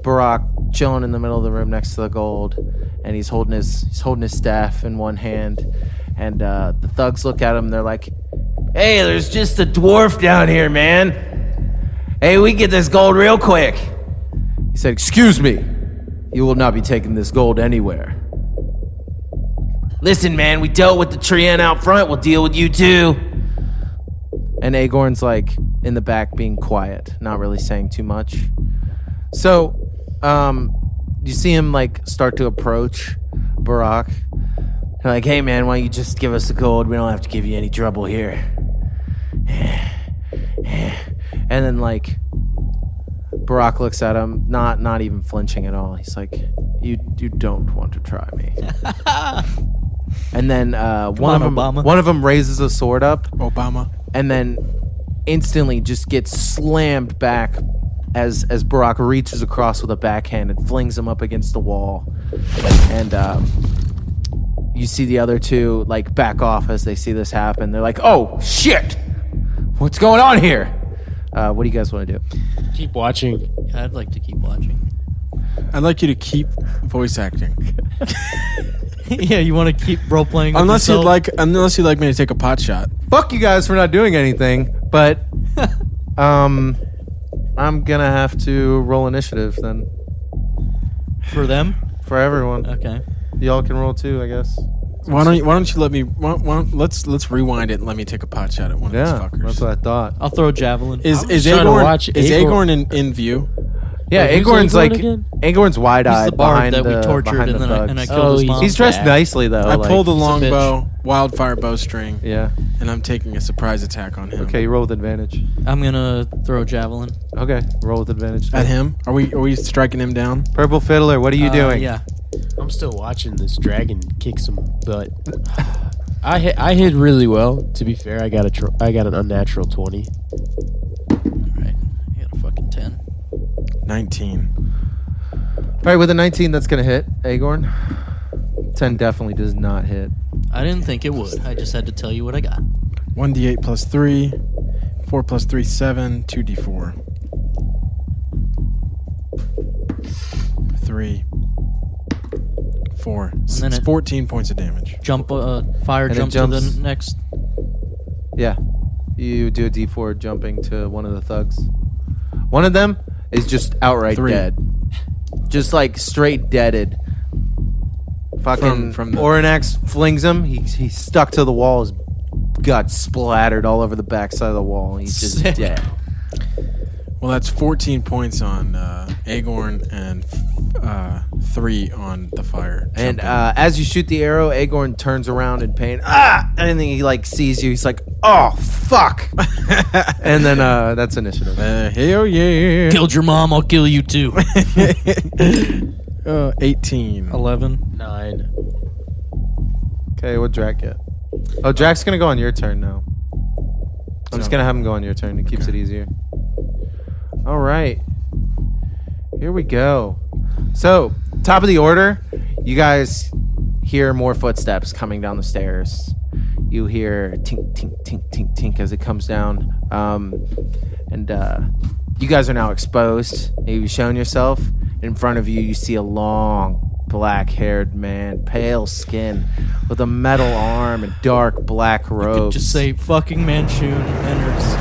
S8: Barak chilling in the middle of the room next to the gold, and he's holding his staff in one hand, and the thugs look at him. They're like, "Hey, there's just a dwarf down here, man. Hey, we get this gold real quick." He said, "Excuse me, you will not be taking this gold anywhere. Listen, man, we dealt with the Trien out front. We'll deal with you too." And Agorn's like in the back being quiet, not really saying too much. So, you see him like start to approach Barak. They're like, "Hey, man, why don't you just give us the gold? We don't have to give you any trouble here." And then like Barak looks at him, not even flinching at all. He's like, "You don't want to try me." And then one of them raises a sword up,
S4: Obama.
S8: and then instantly just gets slammed back as Barak reaches across with a backhand and flings him up against the wall. And you see the other two like back off as they see this happen. They're like, "Oh shit, what's going on here?" What do you guys want to do?
S6: Keep watching.
S5: Yeah, I'd like to keep watching.
S4: I'd like you to keep voice acting.
S5: Yeah, you want to keep role playing?
S4: Unless you'd like me to take a pot shot.
S8: Fuck you guys for not doing anything, but I'm gonna have to roll initiative then
S5: For them?
S8: for everyone.
S5: Okay.
S8: Y'all can roll too, I guess.
S4: Why don't you let me? Let's rewind it and let me take a pot shot at one of these
S8: Yeah,
S4: fuckers.
S8: that's what I thought.
S5: I'll throw a javelin.
S4: Is
S6: trying to watch
S4: Agorn in view?
S8: Yeah,
S6: Wait, who's
S8: Agorn's
S6: Agorn
S8: like
S6: again?
S8: Agorn's wide-eyed
S5: He's the bard
S8: behind
S5: that we
S8: the
S5: tortured
S8: behind
S5: and
S8: the
S5: then I
S8: thugs.
S5: killed his mom.
S8: He's dressed
S6: back.
S8: nicely though.
S4: I pulled a
S5: he's a
S4: long
S5: bitch.
S4: bow, wildfire bowstring,
S8: Yeah.
S4: and I'm taking a surprise attack on him.
S8: Okay, you roll with advantage.
S5: I'm gonna throw a javelin.
S8: Okay, roll with advantage.
S4: At him? Are we striking him down?
S8: Purple Fiddler, what are you doing?
S5: Yeah.
S6: I'm still watching this dragon kick some butt. I hit really well. To be fair, I got an unnatural 20.
S5: Alright. I got a fucking 10.
S4: 19.
S8: All right, with a 19, that's gonna hit Agorn. 10 definitely does not hit.
S5: I didn't think it would. I just had to tell you what I got.
S4: 1d8 plus 3. 4 plus 3, 7. 2d4. 3. 4.
S5: then
S4: It's
S5: it-
S4: 14 points of damage.
S5: Fire
S8: And it
S5: jump to
S8: jumps.
S5: the next.
S8: Yeah, you do a D4 jumping to one of the thugs. One of them is just outright
S4: 3.
S8: dead, just like straight deaded. Fucking
S4: From the-
S8: Aurinax flings him. He's stuck to the wall. His gut splattered all over the backside of the wall. He's just
S5: Sick.
S8: dead.
S4: Well, that's 14 points on Agorn and 3 on the fire.
S8: And
S4: jumping.
S8: as you shoot the arrow, Agorn turns around in pain. And then he like sees you. He's like, "Oh fuck!" And then that's initiative.
S4: Hell yeah.
S5: Killed your mom, I'll kill you too.
S4: 18.
S5: 11.
S6: 9.
S8: Okay, what Drac get? Oh, Drac's gonna go on your turn now.
S3: I'm just gonna have him go on your turn. It keeps it easier. All right. Here we go. So, top of the order, you guys hear more footsteps coming down the stairs. You hear tink, tink, tink, tink, tink as it comes down. You guys are now exposed. You've shown yourself. In front of you, you see a long, black-haired man, pale skin, with a metal arm and dark black robes.
S5: Just say fucking Manchun enters.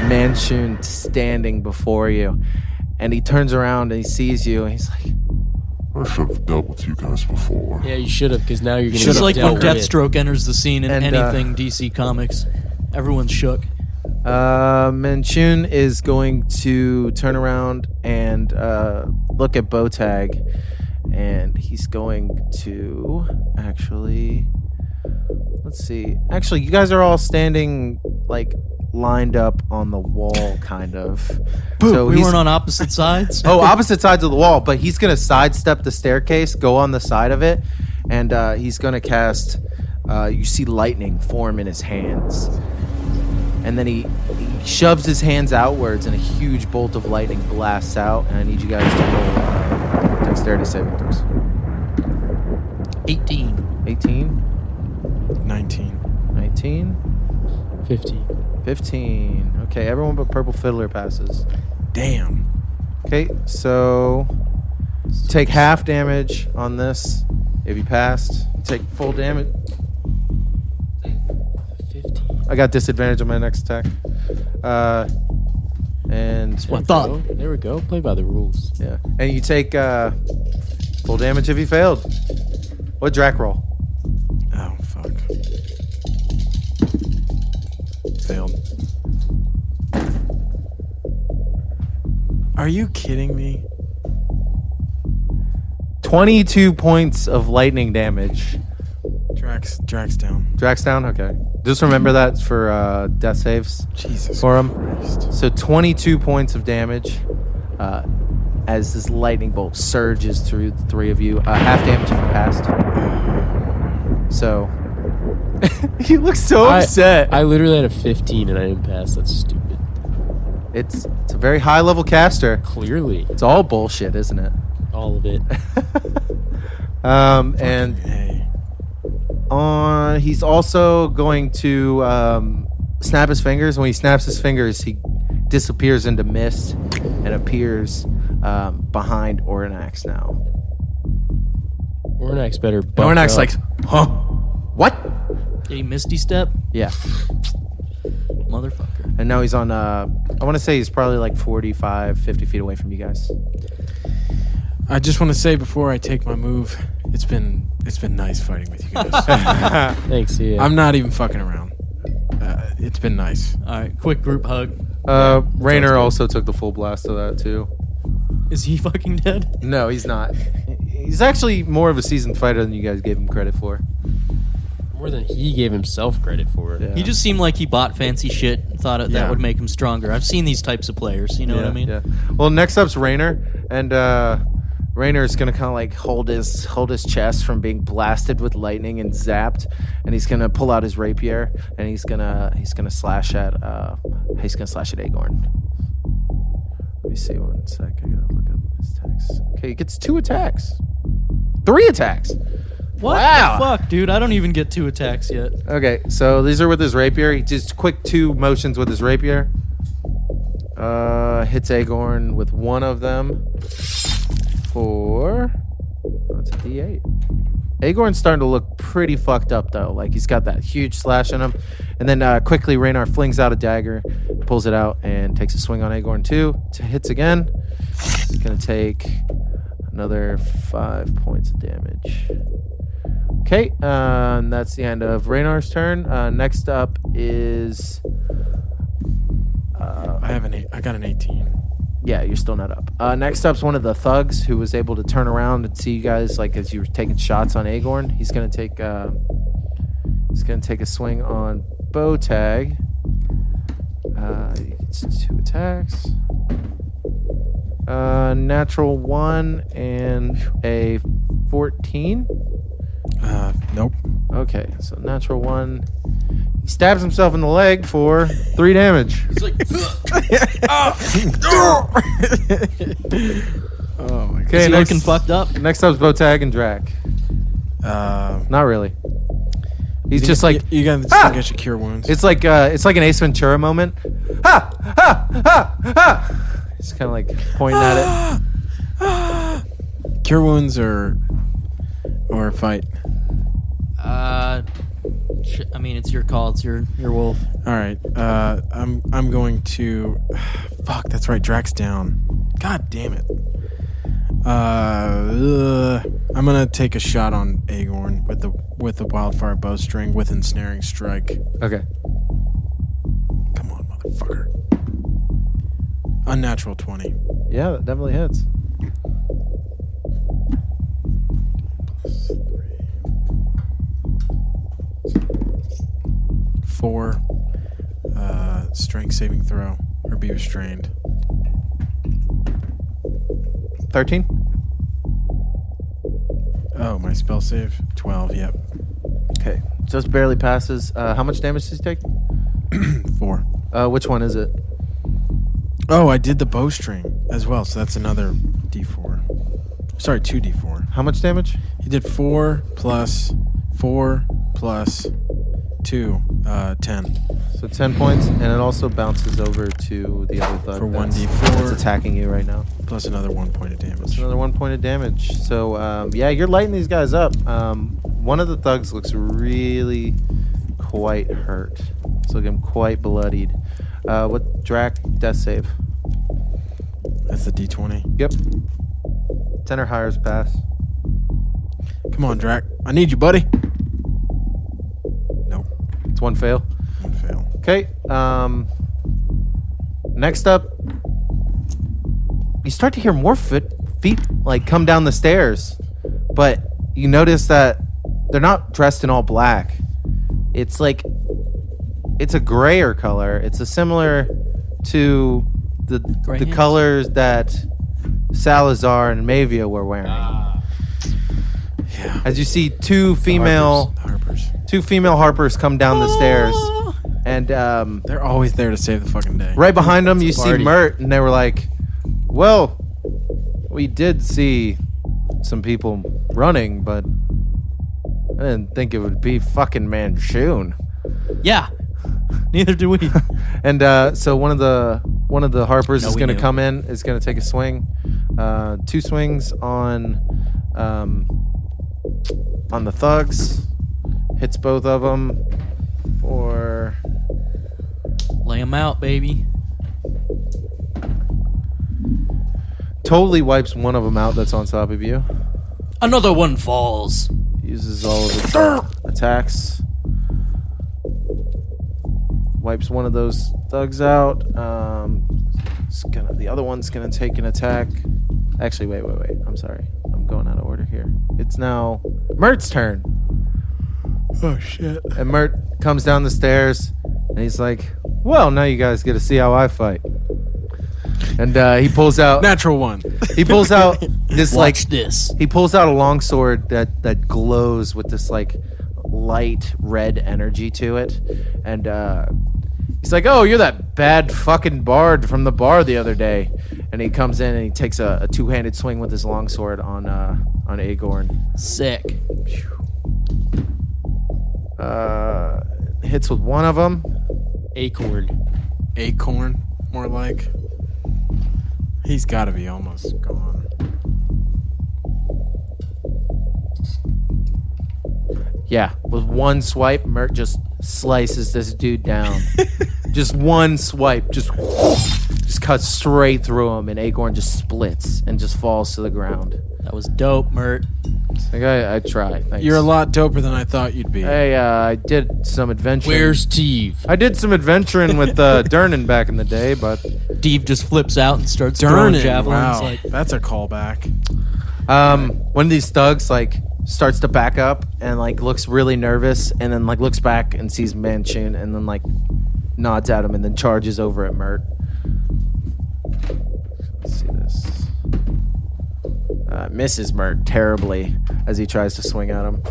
S8: Manchun standing before you, and he turns around and he sees you, and he's like,
S7: I should have dealt with you guys before.
S6: Yeah, you should have, because now you're going to
S5: Just like when
S6: dealt with it.
S5: Deathstroke enters the scene in
S8: And,
S5: anything DC Comics. Everyone's shook.
S8: Manchun is going to turn around and look at Bowtag, and he's going to actually, let's see. Actually, you guys are all standing like lined up on the wall, kind of. So
S5: We weren't on opposite sides.
S8: Oh, opposite sides of the wall, but he's gonna sidestep the staircase, go on the side of it, and he's gonna cast. You see lightning form in his hands, and then he shoves his hands outwards, and a huge bolt of lightning blasts out. And I need you guys to roll dexterity saving throws.
S5: 18.
S8: 18,
S4: 19.
S8: 19, 15. Okay, everyone but Purple Fiddler passes.
S4: Damn.
S8: Okay, so take half damage on this. If you passed, take full damage.
S6: 15.
S8: I got disadvantage on my next attack. And
S5: What thought?
S6: There we go. Play by the rules.
S8: yeah, and you take full damage if you failed. What Drac roll?
S4: Oh, fuck. Failed. Are you kidding me?
S8: 22 points of lightning damage.
S4: Drax down.
S8: Drac's down. Okay, just remember that for death saves
S4: Jesus
S8: for him.
S4: Christ.
S8: So 22 points of damage as this lightning bolt surges through the three of you. Half damage if you passed. So you look so upset.
S6: I literally had a 15 and I didn't pass. That's stupid.
S8: It's a very high level caster.
S6: Clearly.
S8: It's all bullshit, isn't it?
S6: All of it.
S8: And
S4: Hey.
S8: he's also going to snap his fingers. When he snaps his fingers, he disappears into mist and appears behind Aurinax now.
S6: Aurinax better buck
S8: Aurinax
S6: up.
S8: like, huh? What?
S5: Did he Misty Step?
S8: Yeah.
S5: Motherfucker.
S8: And now he's on, I want to say he's probably like 45, 50 feet away from you guys.
S4: I just want to say before I take my move, it's been nice fighting with you guys.
S6: Thanks, yeah.
S4: I'm not even fucking around. It's been nice.
S5: All right, quick group hug.
S8: Raynor also took the full blast of that too.
S5: Is he fucking dead?
S8: No, he's not. He's actually more of a seasoned fighter than you guys gave him credit for.
S6: More than he gave himself credit for.
S8: Yeah.
S5: He just seemed like he bought fancy shit and thought
S8: Yeah.
S5: that would make him stronger. I've seen these types of players, you know what I mean?
S8: Yeah. Well, next up's Raynor, and Raynor's gonna kind of like hold his chest from being blasted with lightning and zapped, and he's gonna pull out his rapier and he's gonna slash at Agorn. Let me see 1 sec. I gotta look up his attacks. Okay, he gets 2 attacks, 3 attacks.
S5: What
S8: Wow.
S5: the fuck, dude? I don't even get 2 attacks yet.
S8: Okay, so these are with his rapier. He just quick 2 motions with his rapier. Hits Agorn with 1 of them. That's a D8. Agorn's starting to look pretty fucked up though. Like he's got that huge slash on him. And then quickly Raynor flings out a dagger, pulls it out, and takes a swing on Agorn too. Hits again. He's gonna take another 5 points of damage. Okay, and that's the end of Raynor's turn. Next up is
S4: I got an 18.
S8: yeah, you're still not up. Next up's one of the thugs who was able to turn around and see you guys like as you were taking shots on Agorn. He's gonna take a swing on Bowtag. He gets 2 attacks. Natural 1 and a 14.
S4: Nope.
S3: Okay, so natural 1. He stabs himself in the leg for 3 damage.
S5: It's like,
S4: Oh my god.
S3: Okay,
S5: is he
S3: next,
S5: looking fucked up?
S3: next up's Botag and Drac. Not really. He's just like
S4: you gotta still get your cure wounds.
S3: it's like an Ace Ventura moment. Ha ha ha ha. He's kind of like pointing at it.
S4: Cure wounds or fight.
S5: I mean, it's your call. It's your wolf.
S4: All right. I'm going to. Fuck. That's right. Drac's down. God damn it. I'm gonna take a shot on Agorn with the wildfire bowstring with ensnaring strike.
S3: Okay.
S4: Come on, motherfucker. Unnatural 20.
S3: Yeah, that definitely hits.
S4: Plus 3. 4. Strength saving throw or be restrained.
S3: 13.
S4: Oh, my spell save 12. Yep.
S3: Okay, just barely passes. How much damage does he take?
S4: 4.
S3: Which one is it?
S4: Oh, I did the bowstring as well, so that's another D4. Sorry, 2D4.
S3: How much damage?
S4: He did 4 plus 4 plus 2, 10.
S3: So 10 points, and it also bounces over to the other thug
S4: For
S3: that's
S4: 1d4.
S3: attacking you right now.
S4: Plus another 1 point of damage.
S3: It's another 1 point of damage. So, yeah, you're lighting these guys up. One of the thugs looks really quite hurt. It's looking quite bloodied. What Drac death save?
S4: That's the D20.
S3: Yep. 10 or higher is pass.
S4: Come on, Drac. I need you, buddy. Nope.
S3: It's 1 fail.
S4: 1 fail.
S3: Okay. Next up, you start to hear more feet like come down the stairs, but you notice that they're not dressed in all black. It's like it's a grayer color. It's a similar to the
S5: hands?
S3: colors that Salazar and Mavia were wearing.
S4: Yeah.
S3: As you see two female harpers come down the stairs, and
S4: They're always there to save the fucking day.
S3: right behind them you see
S6: party.
S3: Mert, and they were like, well, we did see some people running, but I didn't think it would be fucking Manchun.
S5: Yeah. Neither do we.
S3: And so one of the harpers
S5: No,
S3: is
S5: we
S3: going to
S5: knew.
S3: come in, is going to take a swing. 2 swings on the thugs, hits both of them for
S5: Lay him out, baby.
S3: totally wipes one of them out that's on top of you.
S5: Another one falls.
S3: Uses all of its attacks. Wipes one of those thugs out. The other one's gonna take an attack. Actually, wait. I'm sorry. I'm going out of order here. It's now Mert's turn.
S4: Oh, shit.
S3: And Mert comes down the stairs, and he's like, well, now you guys get to see how I fight. And he pulls out...
S4: Natural 1.
S3: He pulls out this,
S5: Watch this.
S3: He pulls out a longsword that glows with this, like, light red energy to it. And he's like, oh, you're that bad fucking bard from the bar the other day. And he comes in and he takes a two-handed swing with his longsword on Agorn.
S5: Sick.
S3: Hits with one of them.
S4: Acorn, more like. He's got to be almost gone.
S3: Yeah, with one swipe, Mert just slices this dude down. Just one swipe, just cuts straight through him, and Agorn just splits and just falls to the ground.
S5: That was dope, Mert.
S3: Like, I try. Thanks.
S4: You're a lot doper than I thought you'd be.
S3: Hey, I did some adventuring.
S6: Where's Steve?
S3: I did some adventuring with Durnan back in the day, but
S5: Steve just flips out and starts throwing
S4: Durnan,
S5: javelins.
S4: wow.
S5: Like,
S4: That's a callback.
S3: one of these thugs like starts to back up and like looks really nervous, and then like looks back and sees Manchun, and then like nods at him, and then charges over at Mert. Let's see this. Misses Mert terribly as he tries to swing at him.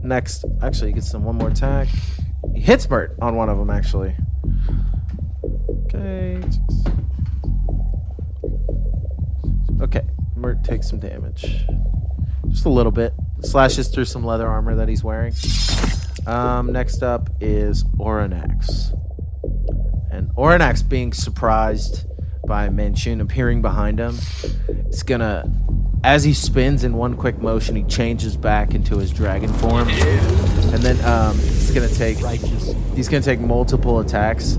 S8: Next, actually, he gets one more attack. He hits Mert on one of them, actually. Okay. Okay, Mert takes some damage. Just a little bit. Slashes through some leather armor that he's wearing. Next up is Aurinax. And Aurinax, being surprised by Manchun appearing behind him, is gonna, as he spins in one quick motion, he changes back into his dragon form. And then he's gonna take multiple attacks.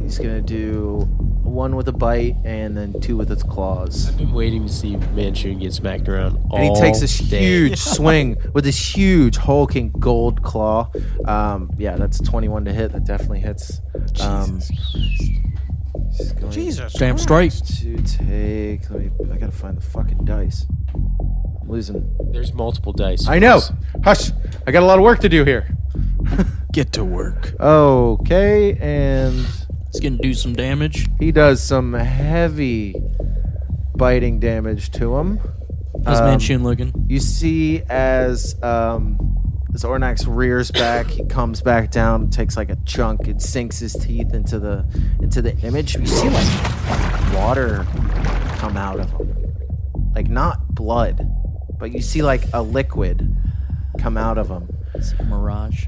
S8: He's gonna do one with a bite and then two with its claws.
S6: I've been waiting to see Manchun get smacked around all
S8: And he takes this
S6: day.
S8: huge swing with this huge hulking gold claw. Yeah, that's 21 to hit. That definitely hits.
S4: Jesus
S5: Damn straight.
S8: To take. I gotta find the fucking dice. I'm losing.
S6: There's multiple dice.
S3: I know. Hush. I got a lot of work to do here.
S4: Get to work.
S8: Okay, and
S5: It's gonna do some damage.
S8: he does some heavy biting damage to him.
S5: How's Manchun looking?
S8: You see as Ornax rears back, he comes back down, takes like a chunk, and sinks his teeth into the image. You see like water come out of him, like not blood, but you see like a liquid come out of him.
S5: It's a mirage.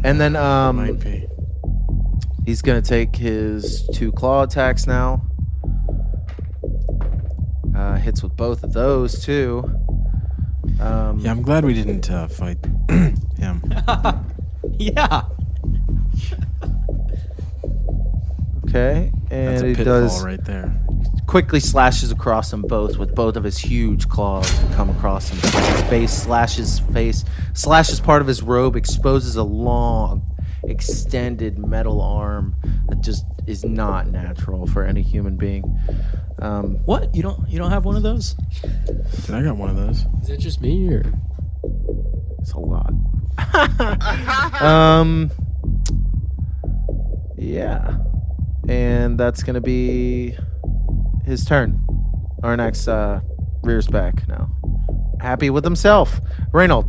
S8: And then
S4: Might be.
S8: he's gonna take his 2 claw attacks now. Hits with both of those too.
S4: Yeah, I'm glad we didn't fight him.
S5: Yeah.
S8: Okay,
S4: That's
S8: and
S4: a
S8: he
S4: pitfall
S8: does
S4: right there.
S8: quickly slashes across them both with both of his huge claws that come across him. Slashes part of his robe, exposes a long, extended metal arm that just is not natural for any human being.
S5: What? You don't have one of those?
S4: Dude, I got one of those.
S6: Is that just me or?
S8: It's a lot. Yeah. And that's going to be his turn. Arnax rears back now. Happy with himself. Reynold,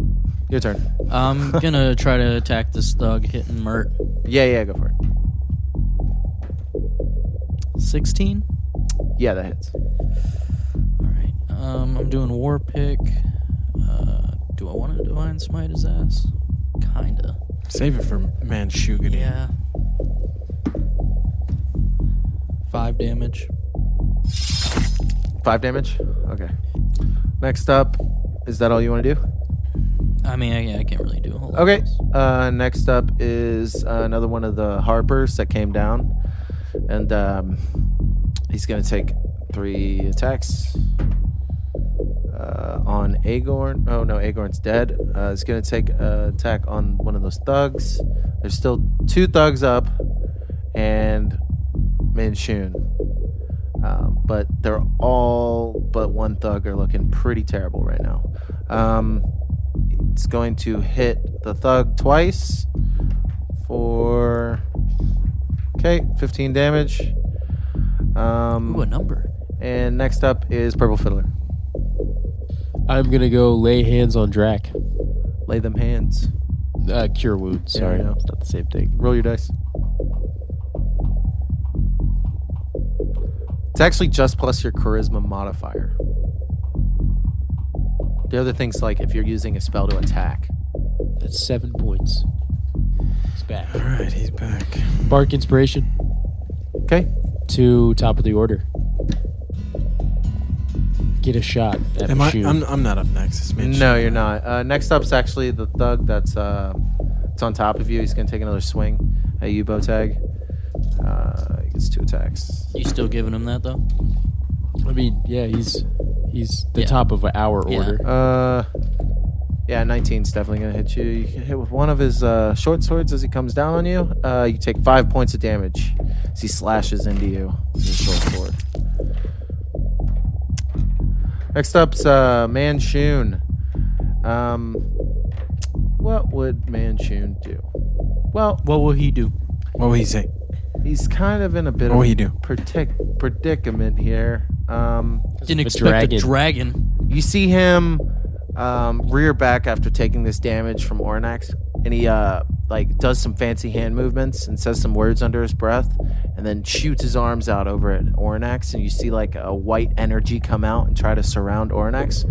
S8: your turn.
S5: I'm gonna try to attack this thug hitting Mert.
S8: Yeah, go for it.
S5: 16?
S8: Yeah, that hits.
S5: Alright. I'm doing War Pick. Do I want to Divine Smite his ass? Kinda.
S4: Save it for Manchugany.
S5: Yeah. 5 damage.
S8: 5 damage? Okay. Next up, is that all you want to do?
S5: I mean, I can't really do a whole lot.
S8: Okay.
S5: else.
S8: Next up is another one of the Harpers that came down. And he's going to take 3 attacks on Agorn. Oh, no, Agorn's dead. He's going to take an attack on one of those thugs. There's still 2 thugs up and Manchun. But they're all but 1 thug are looking pretty terrible right now. It's going to hit the thug twice for 15 damage.
S5: Ooh, a number.
S8: And next up is Purple Fiddler.
S6: I'm gonna go lay hands on Drac.
S8: Lay them hands.
S6: Cure wounds.
S8: Yeah,
S6: Sorry,
S8: I know.
S6: it's not the same thing.
S8: Roll your dice. It's actually just plus your charisma modifier. The other thing's like if you're using a spell to attack.
S6: That's 7 points. He's back.
S4: All right, he's back.
S6: Bark inspiration
S8: Okay.
S6: to top of the order. Get a shot at
S4: Am I?
S6: Manchun.
S4: I'm not up next. It's Manchun.
S8: No, you're not. Next up's actually the thug that's it's on top of you. He's gonna take another swing at you, Botag. He gets 2 attacks.
S5: You still giving him that though?
S6: I mean, yeah, he's the
S5: Yeah.
S6: top of our
S5: Yeah.
S6: order.
S8: Yeah, 19's definitely gonna hit you. You can hit with one of his short swords as he comes down on you. You take 5 points of damage as he slashes into you with his short sword. Next up's Manchun. What would Manchun do? Well,
S5: What will he do?
S4: What will he say?
S8: he's kind of in a bit
S4: What will
S8: of
S4: he do?
S8: predicament here.
S5: Didn't
S6: a
S5: expect
S6: dragon.
S5: a dragon.
S8: You see him rear back after taking this damage from Aurinax, and he does some fancy hand movements and says some words under his breath, and then shoots his arms out over at Aurinax, and you see like a white energy come out and try to surround Aurinax.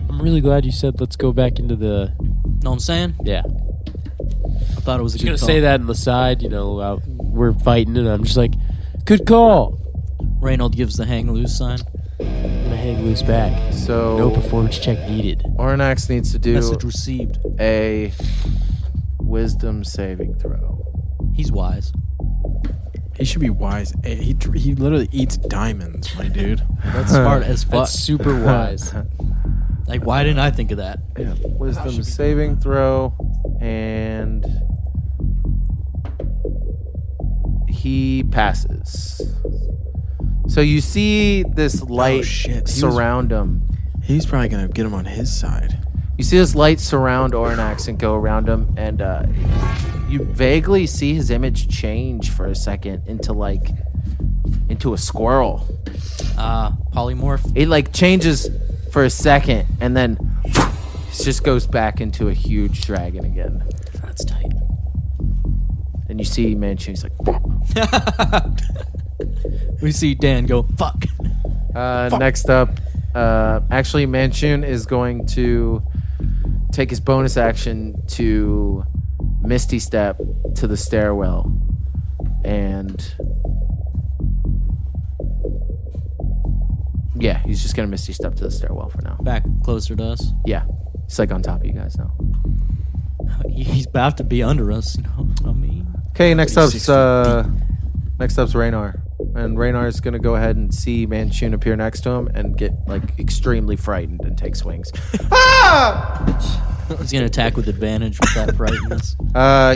S6: I'm really glad you said let's go back into the.
S5: Know what I'm saying?
S6: Yeah.
S5: I thought it was a
S6: I was
S5: good
S6: gonna
S5: call.
S6: say that on the side, we're fighting, and I'm just like, good call.
S5: Reynold gives the hang loose sign.
S6: I'm gonna hang loose back.
S8: So
S6: No performance check needed.
S8: Aurinax needs to do
S5: Message received.
S8: a wisdom saving throw.
S5: He's wise.
S4: He should be wise. He literally eats diamonds, my dude.
S5: That's smart as fuck.
S6: That's super wise.
S5: Like, why didn't I think of that?
S8: Yeah, wisdom saving throw, and he passes. So you see this light
S4: shit.
S8: surround him.
S4: He's probably gonna get him on his side.
S8: You see this light surround Aurinax and go around him, and you vaguely see his image change for a second into a squirrel.
S5: Polymorph.
S8: It changes for a second, and then it just goes back into a huge dragon again.
S5: That's tight.
S8: And you see Manchu, he's like,
S5: We see Dan go, fuck.
S8: next up, actually Manchun is going to take his bonus action to Misty Step to the stairwell. And yeah, he's just gonna Misty Step to the stairwell for now.
S5: Back closer to us.
S8: Yeah, he's on top of you guys now.
S5: He's about to be under us, I mean.
S8: Okay, next up's Raynar. And Raynar's gonna go ahead and see Manchun appear next to him and get extremely frightened and take swings.
S5: He's gonna attack with advantage with that frightenness.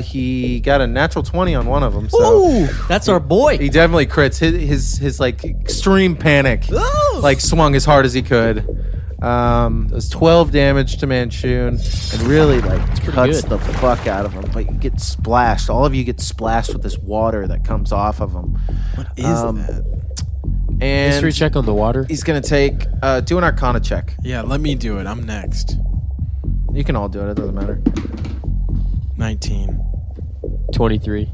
S8: He got a natural 20 on one of them, so
S5: Ooh, that's our boy.
S8: he definitely crits. His extreme panic swung as hard as he could. Does 12 damage to Manchun and really cuts
S5: good.
S8: the fuck out of him. But you get splashed. All of you get splashed with this water that comes off of him.
S4: What is that?
S8: And
S6: History check on the water.
S8: he's gonna take do an Arcana check.
S4: Yeah, let me do it. I'm next.
S8: You can all do it. It doesn't matter.
S4: 19.
S6: 23.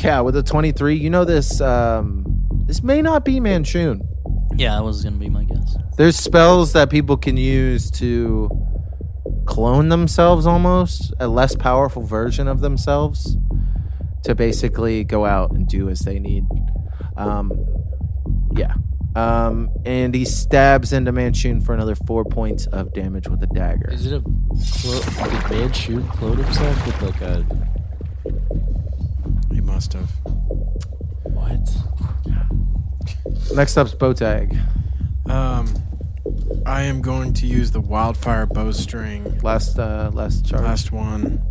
S8: Yeah, with a 23, you know this. This may not be Manchun.
S5: Yeah, that was gonna be my guess.
S8: There's spells that people can use to clone themselves, almost a less powerful version of themselves, to basically go out and do as they need. And he stabs into Manchun for another 4 points of damage with a dagger.
S6: Is it did Manchun clone himself with a...
S4: He must have.
S6: What?
S8: Next up's Bowtag.
S4: I am going to use the wildfire bowstring.
S8: Last charge.
S4: Last one.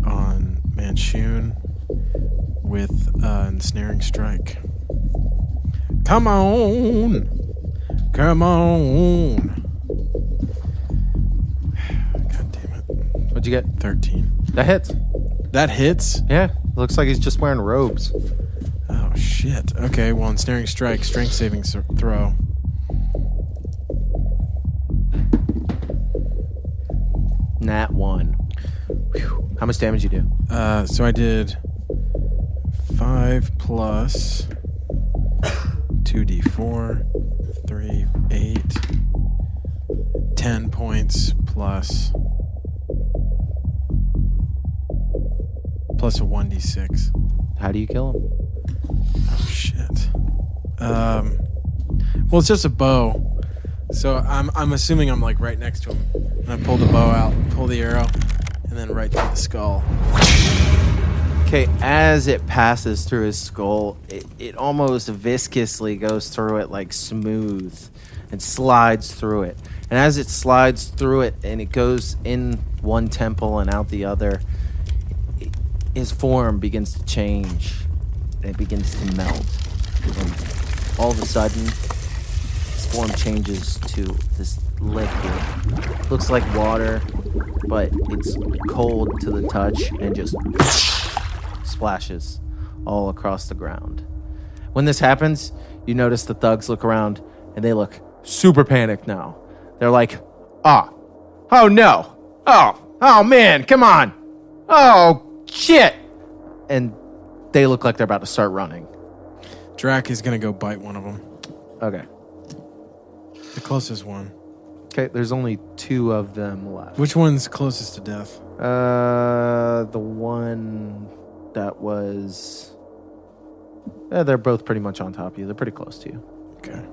S4: On Manchun with ensnaring strike. Come on! Come on! God damn it.
S8: What'd you get?
S4: 13.
S8: That hits.
S4: That hits?
S8: Yeah, looks like he's just wearing robes.
S4: Oh, shit. Okay, well, ensnaring strike, strength saving throw.
S8: Nat 1. Whew. How much damage you do?
S4: So I did 5 plus 2d4, 3, 8, 10 points plus a 1d6.
S8: How do you kill him?
S4: Oh shit. Well, it's just a bow, so I'm assuming I'm right next to him. And I pull the bow out, pull the arrow, and then right through the skull.
S8: Okay, as it passes through his skull, it almost viscously goes through it smooth and slides through it. And as it slides through it and it goes in one temple and out the other, his form begins to change and it begins to melt. And all of a sudden, his form changes to this liquid. Looks like water, but it's cold to the touch and just splashes all across the ground. When this happens, you notice the thugs look around and they look super panicked now. They're like, oh no, oh man, come on, oh shit, and they look like they're about to start running.
S4: Drac is going to go bite one of them.
S8: Okay.
S4: The closest one.
S8: Okay, there's only 2 of them left.
S4: Which one's closest to death?
S8: The one that was... they're both pretty much on top of you. They're pretty close to you.
S4: Okay.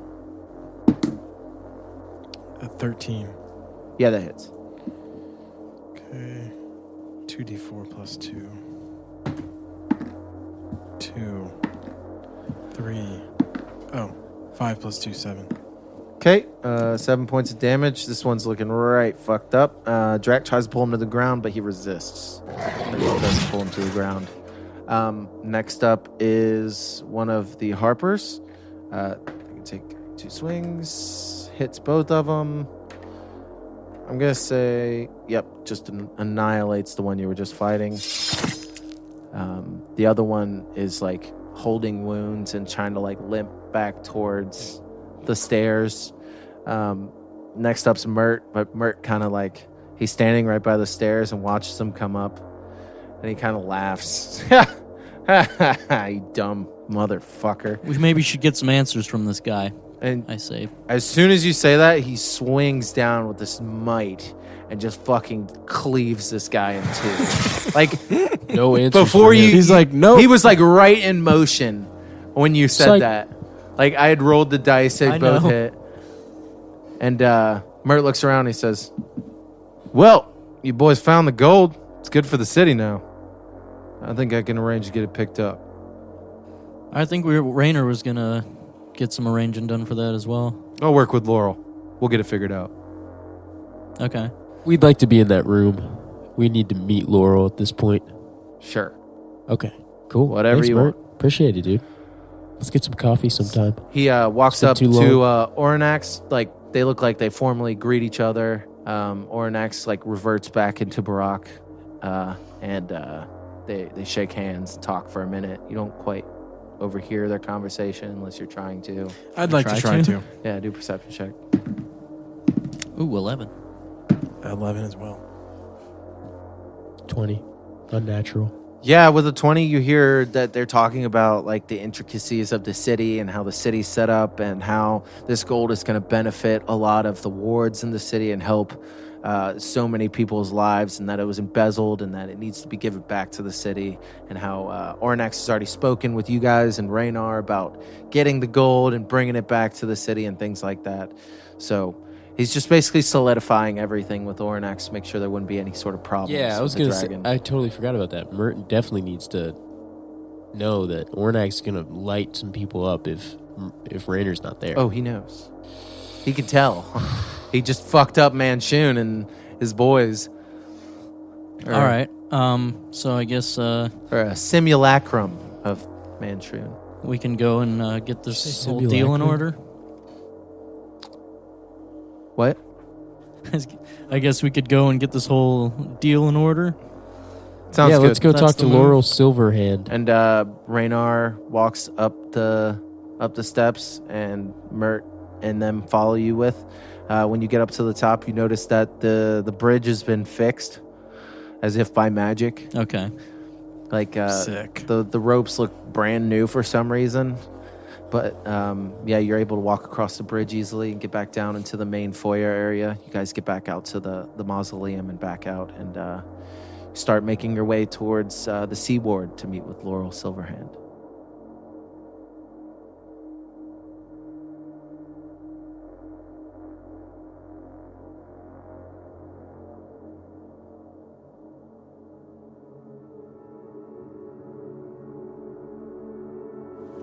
S4: A 13.
S8: Yeah, that hits.
S4: Okay. 2d4 plus 2. 2. 3. 5 plus 2, 7.
S8: Okay, 7 points of damage. This one's looking right fucked up. Drac tries to pull him to the ground, but he resists. And he doesn't pull him to the ground. Next up is one of the Harpers. I can take 2 swings. Hits both of them. I'm going to say, yep, just annihilates the one you were just fighting. The other one is like holding wounds and trying to like limp back towards the stairs. Next up's Mert, but Mert kind of like, he's standing right by the stairs and watches them come up. And he kind of laughs. You dumb motherfucker.
S5: We maybe should get some answers from this guy.
S8: And
S5: I say,
S8: as soon as you say that, he swings down with this might and just fucking cleaves this guy in 2. Like,
S6: No answer.
S8: before you,
S4: He's like, nope.
S8: he was like right in motion when you said
S6: Psych.
S8: that. Like, I had rolled the dice, they
S5: I
S8: both
S5: know.
S8: hit. And Mert looks around and he says, well, you boys found the gold. It's good for the city now. I think I can arrange to get it picked up.
S5: I think Raynor was going to get some arranging done for that as well.
S8: I'll work with Laurel. We'll get it figured out.
S5: Okay.
S6: We'd like to be in that room. We need to meet Laurel at this point.
S8: Sure.
S6: Okay, cool.
S8: Whatever
S6: Thanks,
S8: you
S6: Mert.
S8: want.
S6: Appreciate it, dude. Let's get some coffee sometime.
S8: He walks
S6: Been
S8: up
S6: too
S8: to
S6: long.
S8: Aurinax. Like, they look like they formally greet each other. Aurinax like reverts back into Barak, and they shake hands and talk for a minute. You don't quite overhear their conversation unless you're trying to.
S4: I'd like to try to.
S8: Yeah, do a perception check.
S5: Ooh, 11.
S4: 11 as well.
S6: 20. Unnatural.
S8: Yeah, with a 20, you hear that they're talking about like the intricacies of the city and how the city's set up and how this gold is going to benefit a lot of the wards in the city and help so many people's lives, and that it was embezzled and that it needs to be given back to the city, and how Aurinax has already spoken with you guys and Raynar about getting the gold and bringing it back to the city and things like that. So he's just basically solidifying everything with Aurinax to make sure there wouldn't be any sort of problems.
S6: Yeah, I was
S8: with the
S6: going to say,
S8: dragon.
S6: I totally forgot about that. Merton definitely needs to know that Ornax is going to light some people up if Rainer's not there.
S8: Oh, he knows. He can tell. He just fucked up Manchun and his boys.
S5: All right. So I guess
S8: Or a simulacrum of Manchun.
S5: we can go and get this
S6: Say
S5: whole deal in
S6: simulacrum?
S5: order.
S8: What?
S5: I guess we could go and get this whole deal in order.
S8: Sounds
S6: yeah,
S8: good.
S6: let's go
S5: That's
S6: talk
S5: the
S6: to
S5: move.
S6: Laurel Silverhand.
S8: And Raynar walks up the steps, and Mert and them follow you with. When you get up to the top, you notice that the bridge has been fixed, as if by magic.
S5: Okay.
S8: Like
S4: Sick.
S8: the ropes look brand new for some reason. But yeah, you're able to walk across the bridge easily and get back down into the main foyer area. You guys get back out to the mausoleum and back out, and start making your way towards the Sea Ward to meet with Laurel Silverhand.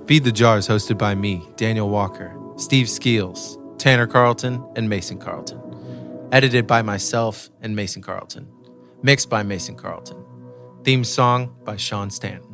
S8: Feed the Jar is hosted by me, Daniel Walker, Steve Skeels, Tanner Carlton, and Mason Carlton. Edited by myself and Mason Carlton. Mixed by Mason Carlton. Theme song by Sean Stanton.